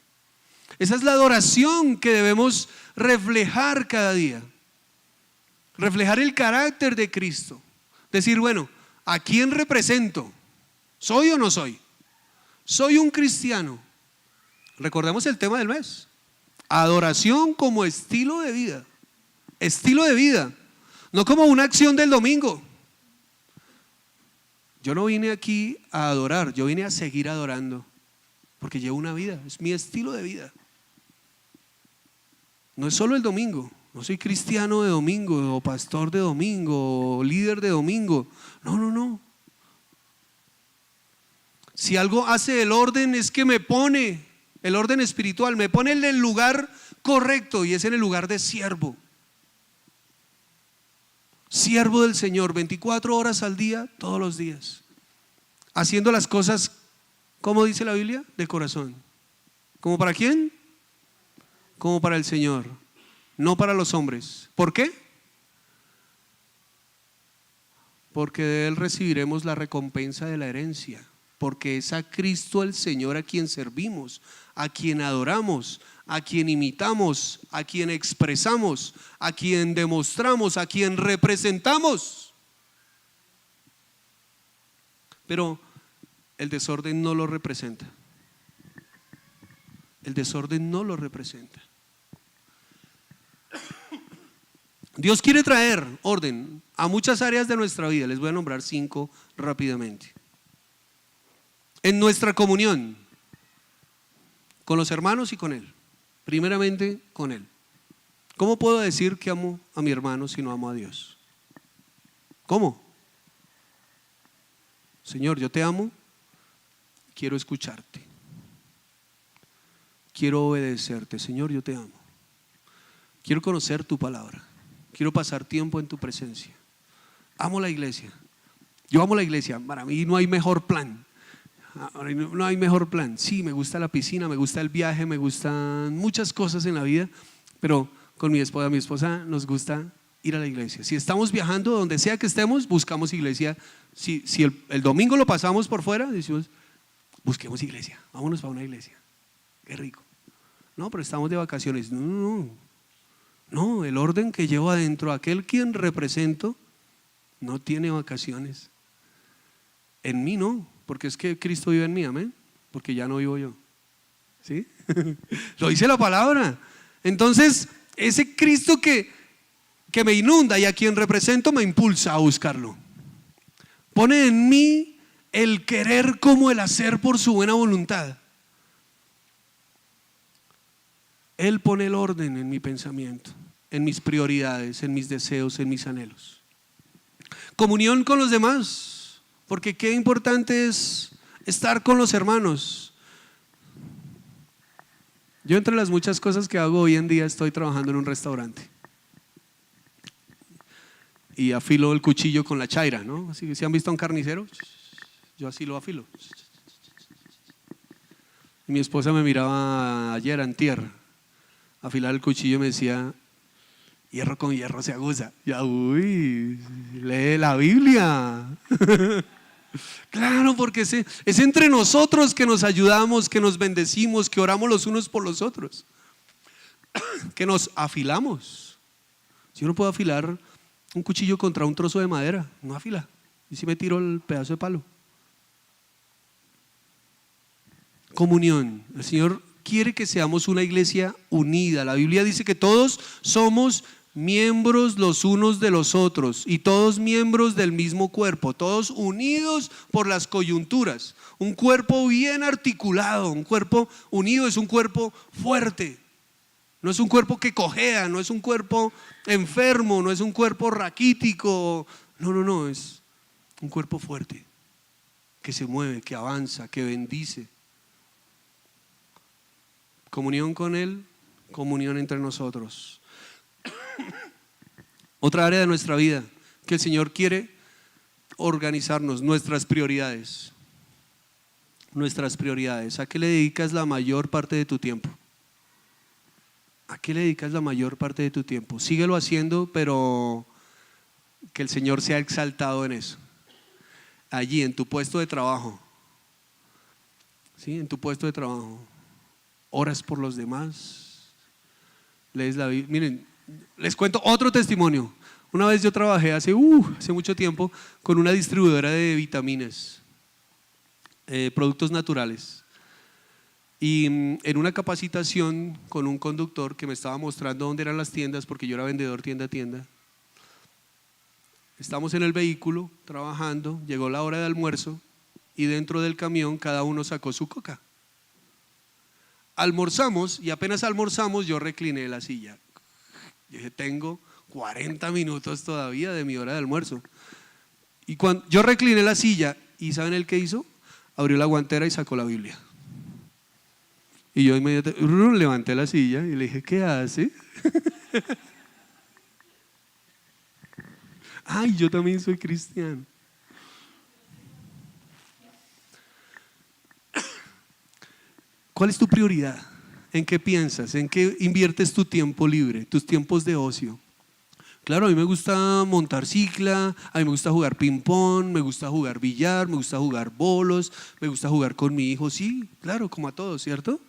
S1: Esa es la adoración que debemos reflejar cada día. Reflejar el carácter de Cristo. Decir, bueno, ¿a quién represento? ¿Soy o no soy? ¿Soy un cristiano? Recordemos el tema del mes. Adoración como estilo de vida. Estilo de vida. No como una acción del domingo. Yo no vine aquí a adorar, yo vine a seguir adorando. Porque llevo una vida, es mi estilo de vida. No es solo el domingo. No soy cristiano de domingo, o pastor de domingo, o líder de domingo. No. Si algo hace el orden es que me pone, el orden espiritual, me pone en el lugar correcto y es en el lugar de siervo. Siervo del Señor, 24 horas al día, todos los días. Haciendo las cosas, ¿cómo dice la Biblia? De corazón. ¿Cómo para quién? Como para el Señor. No para los hombres. ¿Por qué? Porque de Él recibiremos la recompensa de la herencia. Porque es a Cristo el Señor a quien servimos, a quien adoramos, a quien imitamos, a quien expresamos, a quien demostramos, a quien representamos. Pero el desorden no lo representa. El desorden no lo representa. Dios quiere traer orden a muchas áreas de nuestra vida. Les voy a nombrar 5 rápidamente. En nuestra comunión con los hermanos y con Él. Primeramente con Él. ¿Cómo puedo decir que amo a mi hermano si no amo a Dios? ¿Cómo? Señor, yo te amo, quiero escucharte, quiero obedecerte. Señor, yo te amo, quiero conocer tu palabra. Quiero pasar tiempo en tu presencia. Amo la iglesia. Yo amo la iglesia. Para mí no hay mejor plan. No hay mejor plan. Sí, me gusta la piscina, me gusta el viaje, me gustan muchas cosas en la vida, pero con mi esposa nos gusta ir a la iglesia. Si estamos viajando, donde sea que estemos, buscamos iglesia. Si el domingo lo pasamos por fuera, decimos, busquemos iglesia, vámonos para una iglesia. Qué rico. No, pero estamos de vacaciones. No, el orden que llevo adentro, aquel quien represento, no tiene vacaciones. En mí no, porque es que Cristo vive en mí, amén. Porque ya no vivo yo. ¿Sí? Lo dice la palabra. Entonces, ese Cristo que me inunda y a quien represento me impulsa a buscarlo. Pone en mí el querer como el hacer por su buena voluntad. Él pone el orden en mi pensamiento, en mis prioridades, en mis deseos, en mis anhelos. Comunión con los demás, porque qué importante es estar con los hermanos. Yo, entre las muchas cosas que hago hoy en día, estoy trabajando en un restaurante y afilo el cuchillo con la chaira, ¿no? Así que, ¿se han visto a un carnicero? Yo así lo afilo. Y mi esposa me miraba ayer, antier, afilar el cuchillo y me decía, hierro con hierro se aguza. Ya, uy, lee la Biblia. Claro, porque es entre nosotros que nos ayudamos, que nos bendecimos, que oramos los unos por los otros, que nos afilamos. Yo no puedo afilar un cuchillo contra un trozo de madera, no afila. Y si me tiro el pedazo de palo. Comunión. El Señor quiere que seamos una iglesia unida. La Biblia dice que todos somos miembros los unos de los otros y todos miembros del mismo cuerpo, todos unidos por las coyunturas. Un cuerpo bien articulado, un cuerpo unido es un cuerpo fuerte. No es un cuerpo que cojea, no es un cuerpo enfermo, no es un cuerpo raquítico. No, es un cuerpo fuerte que se mueve, que avanza, que bendice. Comunión con Él, comunión entre nosotros. Otra área de nuestra vida que el Señor quiere organizarnos, nuestras prioridades. Nuestras prioridades. ¿A qué le dedicas la mayor parte de tu tiempo? ¿A qué le dedicas la mayor parte de tu tiempo? Síguelo haciendo, pero que el Señor sea exaltado en eso. Allí, en tu puesto de trabajo. ¿Sí? En tu puesto de trabajo. Oras por los demás. Lees la Biblia. Miren, les cuento otro testimonio. Una vez yo trabajé hace mucho tiempo con una distribuidora de vitaminas, productos naturales. Y en una capacitación con un conductor que me estaba mostrando dónde eran las tiendas, porque yo era vendedor tienda a tienda. Estamos en el vehículo trabajando, llegó la hora de almuerzo y dentro del camión cada uno sacó su coca. Almorzamos y apenas almorzamos yo recliné la silla. Yo dije, tengo 40 minutos todavía de mi hora de almuerzo. Y cuando yo recliné la silla, ¿y saben el que hizo? Abrió la guantera y sacó la Biblia. Y yo inmediatamente levanté la silla y le dije, ¿qué hace? Ay, yo también soy cristiano. ¿Cuál es tu prioridad? ¿En qué piensas? ¿En qué inviertes tu tiempo libre, tus tiempos de ocio? Claro, a mí me gusta montar cicla, a mí me gusta jugar ping pong, me gusta jugar billar, me gusta jugar bolos, me gusta jugar con mi hijo, sí, claro, como a todos, ¿cierto?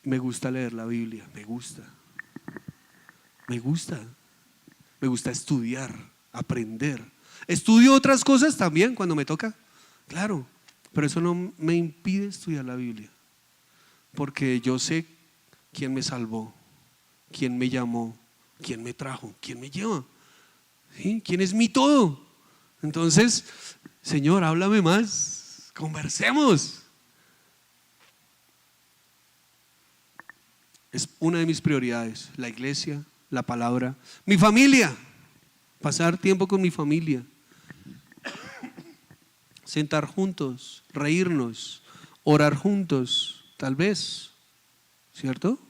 S1: Me gusta leer la Biblia, me gusta estudiar, aprender. Estudio otras cosas también cuando me toca, claro, pero eso no me impide estudiar la Biblia, porque yo sé quién me salvó, quién me llamó, quién me trajo, quién me lleva, ¿sí? ¿Quién es mi todo? Entonces, Señor, háblame más, conversemos. Es una de mis prioridades, la iglesia, la palabra, mi familia, pasar tiempo con mi familia, sentar juntos, reírnos, orar juntos, tal vez, ¿cierto?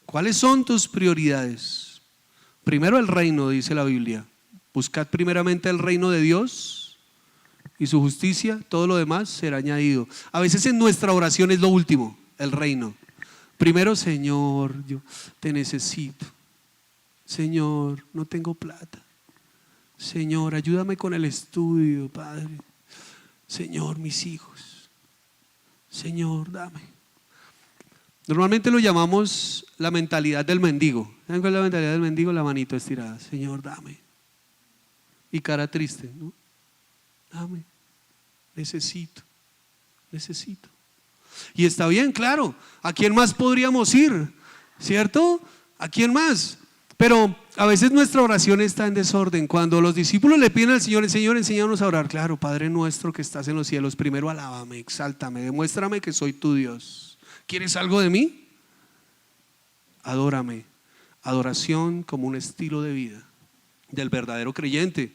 S1: ¿Cuáles son tus prioridades? Primero el reino, dice la Biblia. Buscad primeramente el reino de Dios y su justicia, todo lo demás será añadido. A veces en nuestra oración es lo último, el reino. Primero, Señor, yo te necesito. Señor, no tengo plata. Señor, ayúdame con el estudio, Padre. Señor, mis hijos. Señor, dame. Normalmente lo llamamos la mentalidad del mendigo. ¿Saben cuál es la mentalidad del mendigo? La manito estirada. Señor, dame. Y cara triste, ¿no? Dame. Necesito. Y está bien, claro. ¿A quién más podríamos ir? ¿Cierto? ¿A quién más? Pero a veces nuestra oración está en desorden. Cuando los discípulos le piden al Señor, Señor, enséñanos a orar. Claro, Padre nuestro que estás en los cielos, primero alábame, exáltame, demuéstrame que soy tu Dios. ¿Quieres algo de mí? Adórame. Adoración como un estilo de vida del verdadero creyente.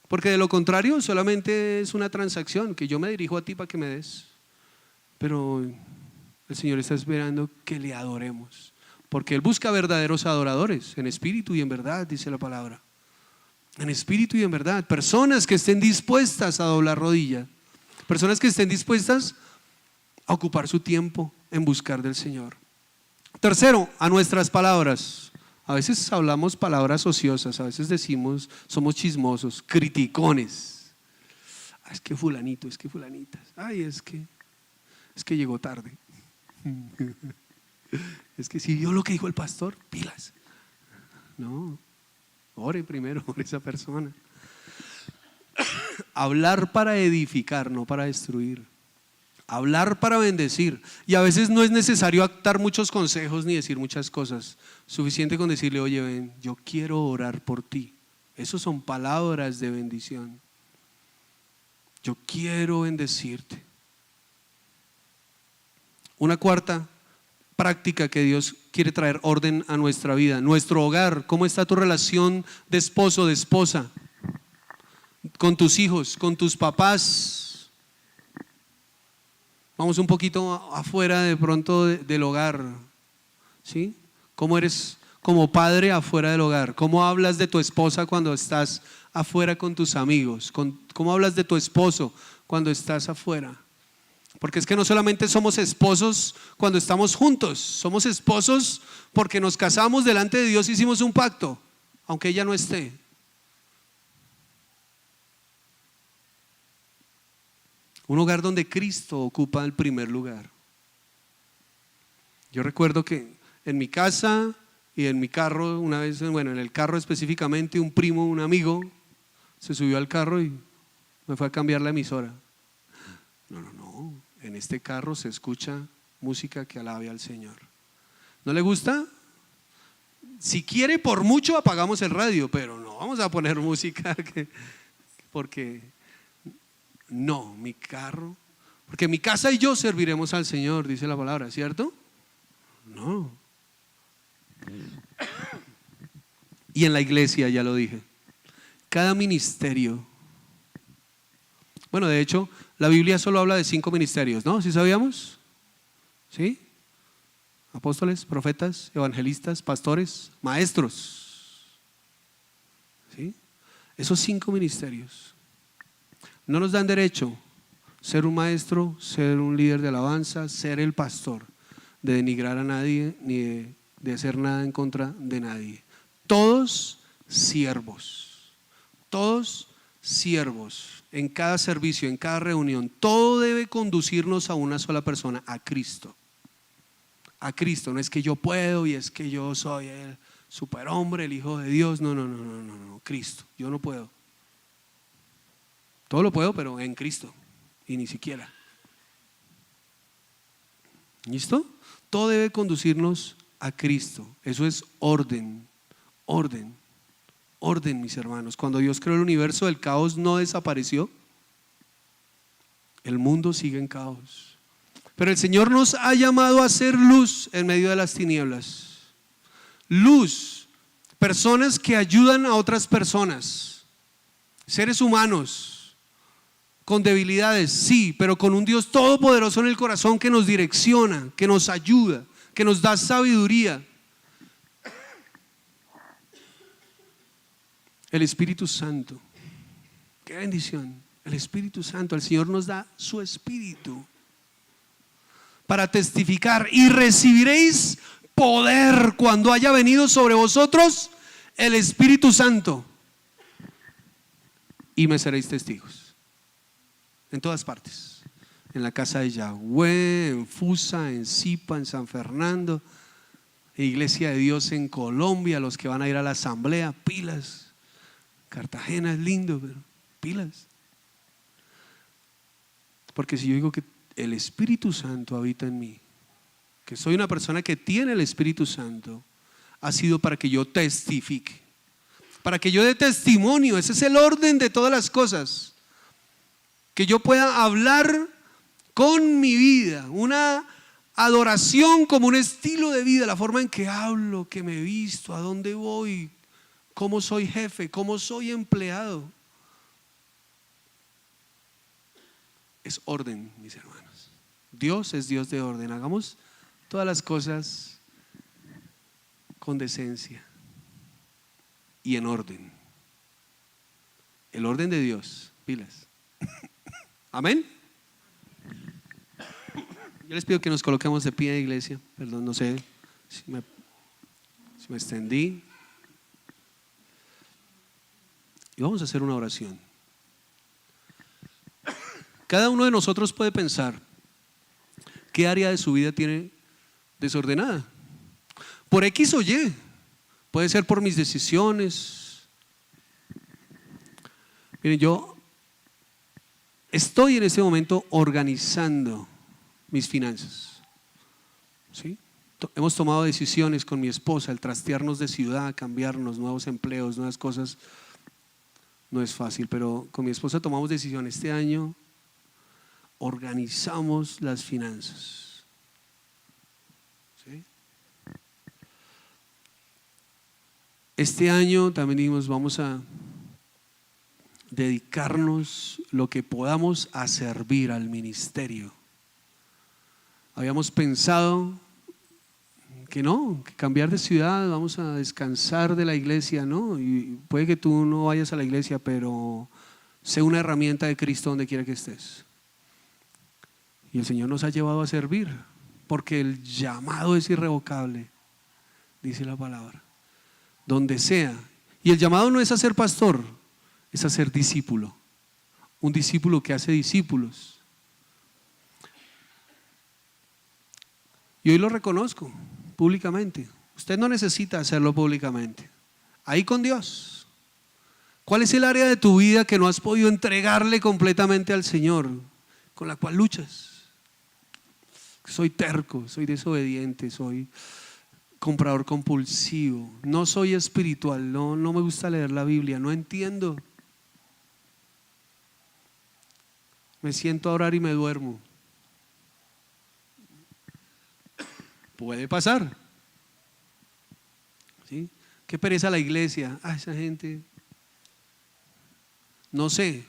S1: Porque de lo contrario solamente es una transacción, que yo me dirijo a ti para que me des. Pero el Señor está esperando que le adoremos, porque Él busca verdaderos adoradores, en espíritu y en verdad, dice la palabra. En espíritu y en verdad, personas que estén dispuestas a doblar rodilla, personas que estén dispuestas a ocupar su tiempo en buscar del Señor. Tercero, a nuestras palabras. A veces hablamos palabras ociosas, a veces decimos, somos chismosos, criticones. Es que fulanito, es que fulanitas, ay, es que llegó tarde. Es que si vio lo que dijo el pastor, pilas. No, ore primero por esa persona. Hablar para edificar, no para destruir. Hablar para bendecir. Y a veces no es necesario dar muchos consejos ni decir muchas cosas. Suficiente con decirle, oye, ven, yo quiero orar por ti. Esas son palabras de bendición. Yo quiero bendecirte. Una cuarta práctica que Dios quiere traer orden a nuestra vida, nuestro hogar. ¿Cómo está tu relación de esposo, de esposa? con tus hijos, con tus papás. Vamos un poquito afuera de pronto del hogar, ¿sí? ¿Cómo eres como padre afuera del hogar? ¿Cómo hablas de tu esposa cuando estás afuera con tus amigos? ¿Cómo hablas de tu esposo cuando estás afuera? Porque es que no solamente somos esposos cuando estamos juntos, somos esposos porque nos casamos delante de Dios, hicimos un pacto, aunque ella no esté. Un hogar donde Cristo ocupa el primer lugar. Yo recuerdo que en mi casa y en mi carro, una vez, bueno, en el carro específicamente, un primo, un amigo, se subió al carro y me fue a cambiar la emisora. No, en este carro se escucha música que alabe al Señor. ¿No le gusta? Si quiere, por mucho apagamos el radio, pero no vamos a poner música porque no, mi carro, porque mi casa y yo serviremos al Señor, dice la palabra, ¿cierto? No. Y en la iglesia, ya lo dije, cada ministerio, bueno, de hecho, la Biblia solo habla de 5 ministerios, ¿no? ¿Sí sabíamos? ¿Sí? Apóstoles, profetas, evangelistas, pastores, maestros. ¿Sí? Esos 5 ministerios no nos dan derecho ser un maestro, ser un líder de alabanza, ser el pastor, de denigrar a nadie ni de hacer nada en contra de nadie. Todos siervos en cada servicio, en cada reunión. Todo debe conducirnos a una sola persona, a Cristo. A Cristo, no es que yo puedo y es que yo soy el superhombre, el Hijo de Dios. No, Cristo, yo no puedo. Todo lo puedo, pero en Cristo, y ni siquiera. ¿Listo? Todo debe conducirnos a Cristo. Eso es orden, mis hermanos. Cuando Dios creó el universo, el caos no desapareció. El mundo sigue en caos. Pero el Señor nos ha llamado a ser luz en medio de las tinieblas. Luz, personas que ayudan a otras personas, seres humanos con debilidades, sí, pero con un Dios todopoderoso en el corazón que nos direcciona, que nos ayuda, que nos da sabiduría. El Espíritu Santo, qué bendición. El Espíritu Santo, el Señor nos da su Espíritu para testificar. Y recibiréis poder cuando haya venido sobre vosotros el Espíritu Santo, y me seréis testigos en todas partes, en la casa de Yahweh, en Fusa, en Zipa, en San Fernando, Iglesia de Dios en Colombia, los que van a ir a la asamblea, pilas. Cartagena es lindo, pero pilas. Porque si yo digo que el Espíritu Santo habita en mí, que soy una persona que tiene el Espíritu Santo, ha sido para que yo testifique, para que yo dé testimonio. Ese es el orden de todas las cosas. Que yo pueda hablar con mi vida, una adoración como un estilo de vida, la forma en que hablo, que me visto, a dónde voy, cómo soy jefe, cómo soy empleado. Es orden, mis hermanos. Dios es Dios de orden. Hagamos todas las cosas con decencia y en orden. El orden de Dios, pilas. Amén. Yo les pido que nos coloquemos de pie, iglesia. Perdón, no sé si me extendí. Y vamos a hacer una oración. Cada uno de nosotros puede pensar qué área de su vida tiene desordenada. Por X o Y. Puede ser por mis decisiones. Miren, yo estoy en este momento organizando mis finanzas. ¿Sí? Hemos tomado decisiones con mi esposa, el trastearnos de ciudad, cambiarnos, nuevos empleos, nuevas cosas. No es fácil, pero con mi esposa tomamos decisiones. Este año organizamos las finanzas. ¿Sí? Este año también dijimos, vamos a dedicarnos lo que podamos a servir al ministerio. Habíamos pensado que no, que cambiar de ciudad, vamos a descansar de la iglesia, ¿no? Y puede que tú no vayas a la iglesia, pero sé una herramienta de Cristo donde quiera que estés. Y el Señor nos ha llevado a servir, porque el llamado es irrevocable, dice la palabra, donde sea. Y el llamado no es a ser pastor, es a ser discípulo, un discípulo que hace discípulos. Y hoy lo reconozco públicamente. Usted no necesita hacerlo públicamente. Ahí con Dios. ¿Cuál es el área de tu vida que no has podido entregarle completamente al Señor, con la cual luchas? Soy terco, soy desobediente, soy comprador compulsivo, no soy espiritual, no me gusta leer la Biblia, no entiendo. Me siento a orar y me duermo. Puede pasar. ¿Sí? Qué pereza la iglesia. Esa gente. No sé.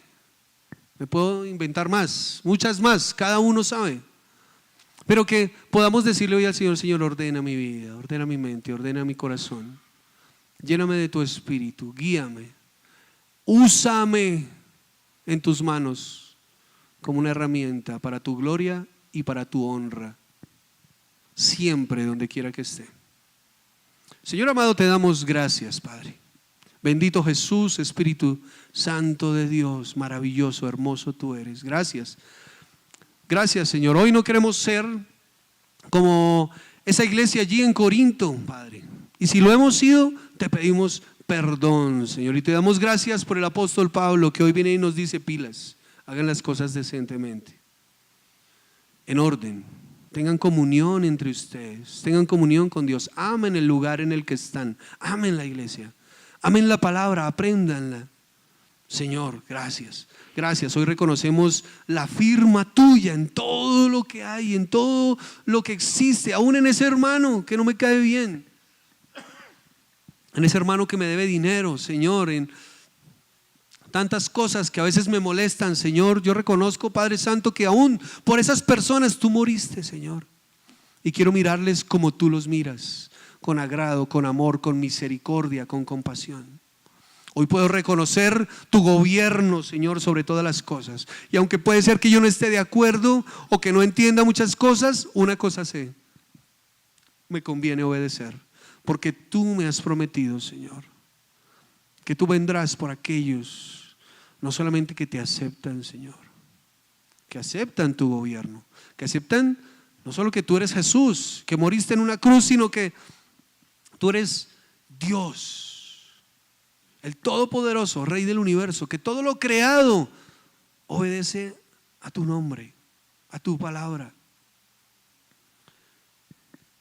S1: Me puedo inventar más, muchas más, cada uno sabe. Pero que podamos decirle hoy al Señor: Señor, ordena mi vida, ordena mi mente, ordena mi corazón. Lléname de tu espíritu, guíame. Úsame en tus manos como una herramienta para tu gloria y para tu honra. Siempre, donde quiera que esté. Señor amado, te damos gracias, Padre. Bendito Jesús, Espíritu Santo de Dios, maravilloso, hermoso tú eres. Gracias. Gracias, Señor. Hoy no queremos ser como esa iglesia allí en Corinto, Padre. Y si lo hemos sido, te pedimos perdón, Señor. Y te damos gracias por el apóstol Pablo, que hoy viene y nos dice: pilas, hagan las cosas decentemente, en orden. Tengan comunión entre ustedes, tengan comunión con Dios, amen el lugar en el que están, amen la iglesia, amen la palabra, apréndanla. Señor, gracias, gracias. Hoy reconocemos la firma tuya en todo lo que hay, en todo lo que existe, aún en ese hermano que no me cae bien, en ese hermano que me debe dinero, Señor, en tantas cosas que a veces me molestan, Señor. Yo reconozco, Padre Santo, que aún por esas personas tú moriste, Señor. Y quiero mirarles como tú los miras, con agrado, con amor, con misericordia, con compasión. Hoy puedo reconocer tu gobierno, Señor, sobre todas las cosas. Y aunque puede ser que yo no esté de acuerdo o que no entienda muchas cosas, una cosa sé: me conviene obedecer, porque tú me has prometido, Señor, que tú vendrás por aquellos no solamente que te aceptan, Señor, que aceptan tu gobierno, que aceptan no solo que tú eres Jesús, que moriste en una cruz, sino que tú eres Dios, el Todopoderoso, Rey del universo, que todo lo creado obedece a tu nombre, a tu palabra.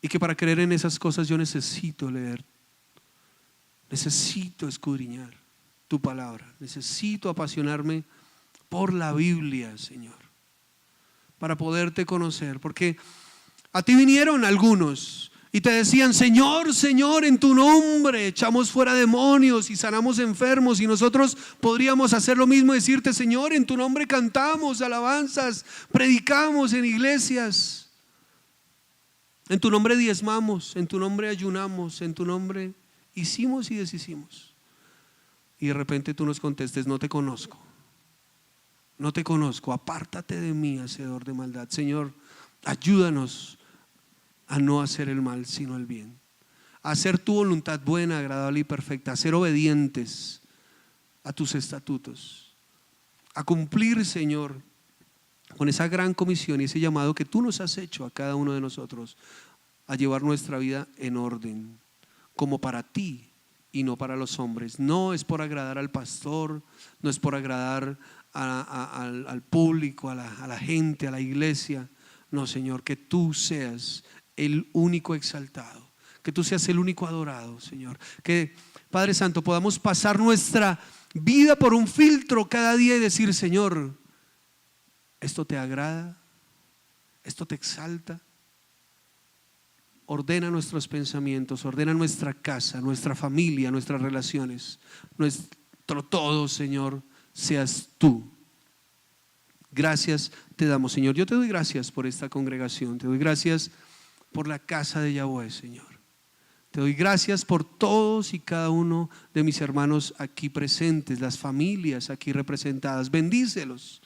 S1: Y que para creer en esas cosas yo necesito leer, necesito escudriñar tu palabra, necesito apasionarme por la Biblia, Señor, para poderte conocer. Porque a ti vinieron algunos y te decían: Señor, Señor, en tu nombre echamos fuera demonios y sanamos enfermos. Y nosotros podríamos hacer lo mismo, decirte: Señor, en tu nombre cantamos alabanzas, predicamos en iglesias, en tu nombre diezmamos, en tu nombre ayunamos, en tu nombre hicimos y deshicimos. Y de repente tú nos contestes: no te conozco, no te conozco, apártate de mí, hacedor de maldad. Señor, ayúdanos a no hacer el mal, sino el bien, a hacer tu voluntad buena, agradable y perfecta, a ser obedientes a tus estatutos, a cumplir, Señor, con esa gran comisión y ese llamado que tú nos has hecho a cada uno de nosotros, a llevar nuestra vida en orden, como para ti y no para los hombres. No es por agradar al pastor, no es por agradar al público, a la gente, a la iglesia. No, Señor, que tú seas el único exaltado, que tú seas el único adorado, Señor. Que, Padre Santo, podamos pasar nuestra vida por un filtro cada día y decir: Señor, esto te agrada, esto te exalta. Ordena nuestros pensamientos, ordena nuestra casa, nuestra familia, nuestras relaciones, nuestro todo, Señor, seas tú. Gracias te damos, Señor. Yo te doy gracias por esta congregación. Te doy gracias por la casa de Yahweh, Señor. Te doy gracias por todos y cada uno de mis hermanos aquí presentes, las familias aquí representadas. Bendícelos,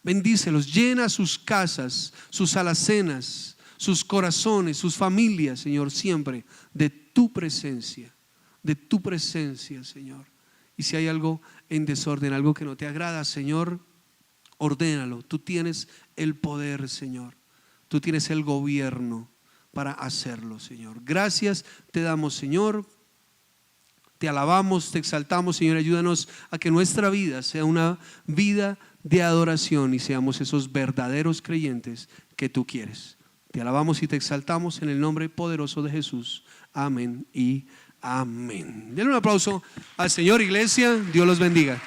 S1: bendícelos, llena sus casas, sus alacenas, sus corazones, sus familias, Señor, siempre de tu presencia, Señor. Y si hay algo en desorden, algo que no te agrada, Señor, ordénalo. Tú tienes el poder, Señor. Tú tienes el gobierno para hacerlo, Señor. Gracias te damos, Señor. Te alabamos, te exaltamos, Señor. Ayúdanos a que nuestra vida sea una vida de adoración y seamos esos verdaderos creyentes que tú quieres. Te alabamos y te exaltamos en el nombre poderoso de Jesús. Amén y amén. Denle un aplauso al Señor, iglesia. Dios los bendiga.